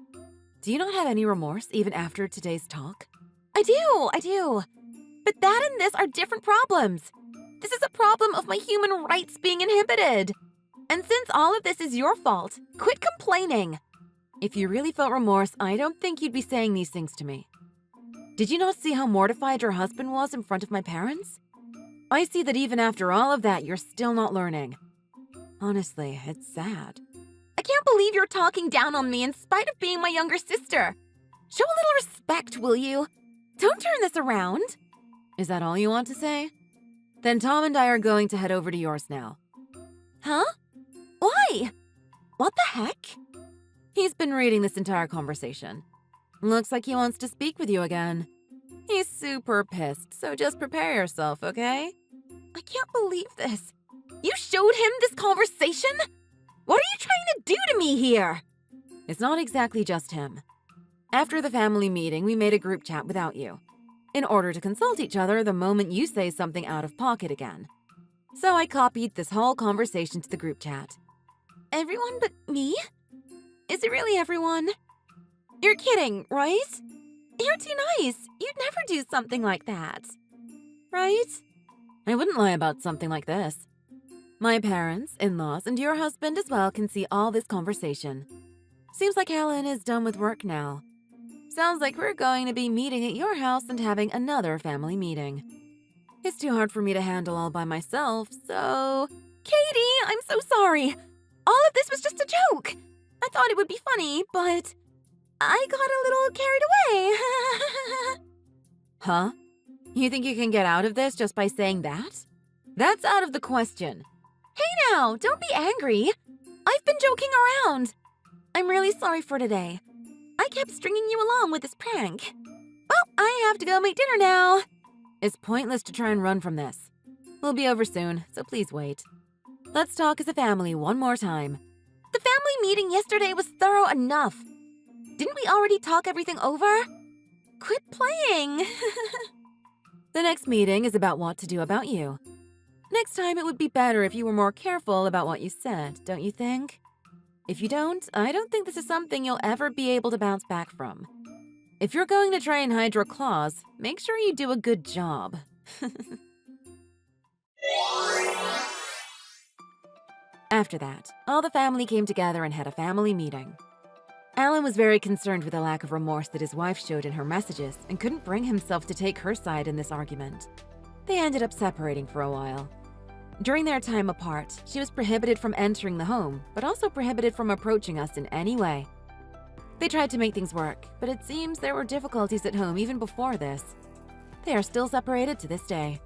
Do you not have any remorse even after today's talk? I do. But that and this are different problems. This is a problem of my human rights being inhibited. And since all of this is your fault, quit complaining. If you really felt remorse, I don't think you'd be saying these things to me. Did you not see how mortified your husband was in front of my parents? I see that even after all of that, you're still not learning. Honestly, it's sad. I can't believe you're talking down on me in spite of being my younger sister. Show a little respect, will you? Don't turn this around. Is that all you want to say? Then Tom and I are going to head over to yours now. Huh? Why? What the heck? He's been reading this entire conversation. Looks like he wants to speak with you again. He's super pissed, so just prepare yourself, okay? I can't believe this. You showed him this conversation? What are you trying to do to me here? It's not exactly just him. After the family meeting, we made a group chat without you, in order to consult each other the moment you say something out of pocket again. So I copied this whole conversation to the group chat. Everyone but me? Is it really everyone? You're kidding, right? You're too nice. You'd never do something like that. Right? I wouldn't lie about something like this. My parents, in-laws, and your husband as well can see all this conversation. Seems like Alan is done with work now. Sounds like we're going to be meeting at your house and having another family meeting. It's too hard for me to handle all by myself, so... Katie, I'm so sorry. All of this was just a joke. I thought it would be funny, but I got a little carried away. Huh? You think you can get out of this just by saying that? That's out of the question. Hey now, don't be angry. I've been joking around. I'm really sorry for today. I kept stringing you along with this prank. Well, I have to go make dinner now. It's pointless to try and run from this. We'll be over soon, so please wait. Let's talk as a family one more time. The family meeting yesterday was thorough enough. Didn't we already talk everything over? Quit playing. The next meeting is about what to do about you. Next time, it would be better if you were more careful about what you said, don't you think? If you don't, I don't think this is something you'll ever be able to bounce back from. If you're going to try and hide your claws, make sure you do a good job. After that, all the family came together and had a family meeting. Alan was very concerned with the lack of remorse that his wife showed in her messages and couldn't bring himself to take her side in this argument. They ended up separating for a while. During their time apart, she was prohibited from entering the home, but also prohibited from approaching us in any way. They tried to make things work, but it seems there were difficulties at home even before this. They are still separated to this day.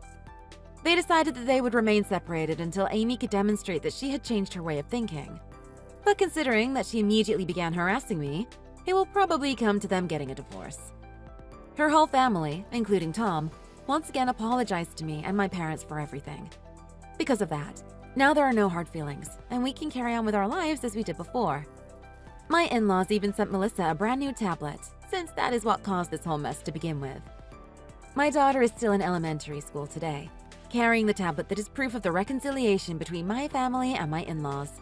They decided that they would remain separated until Amy could demonstrate that she had changed her way of thinking. But considering that she immediately began harassing me, it will probably come to them getting a divorce. Her whole family, including Tom, once again apologized to me and my parents for everything. Because of that, now there are no hard feelings, and we can carry on with our lives as we did before. My in-laws even sent Melissa a brand new tablet, since that is what caused this whole mess to begin with. My daughter is still in elementary school today, carrying the tablet that is proof of the reconciliation between my family and my in-laws.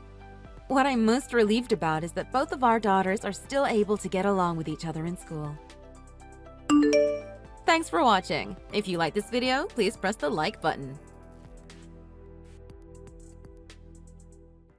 What I'm most relieved about is that both of our daughters are still able to get along with each other in school. Thanks for watching. If you like this video, please press the like button.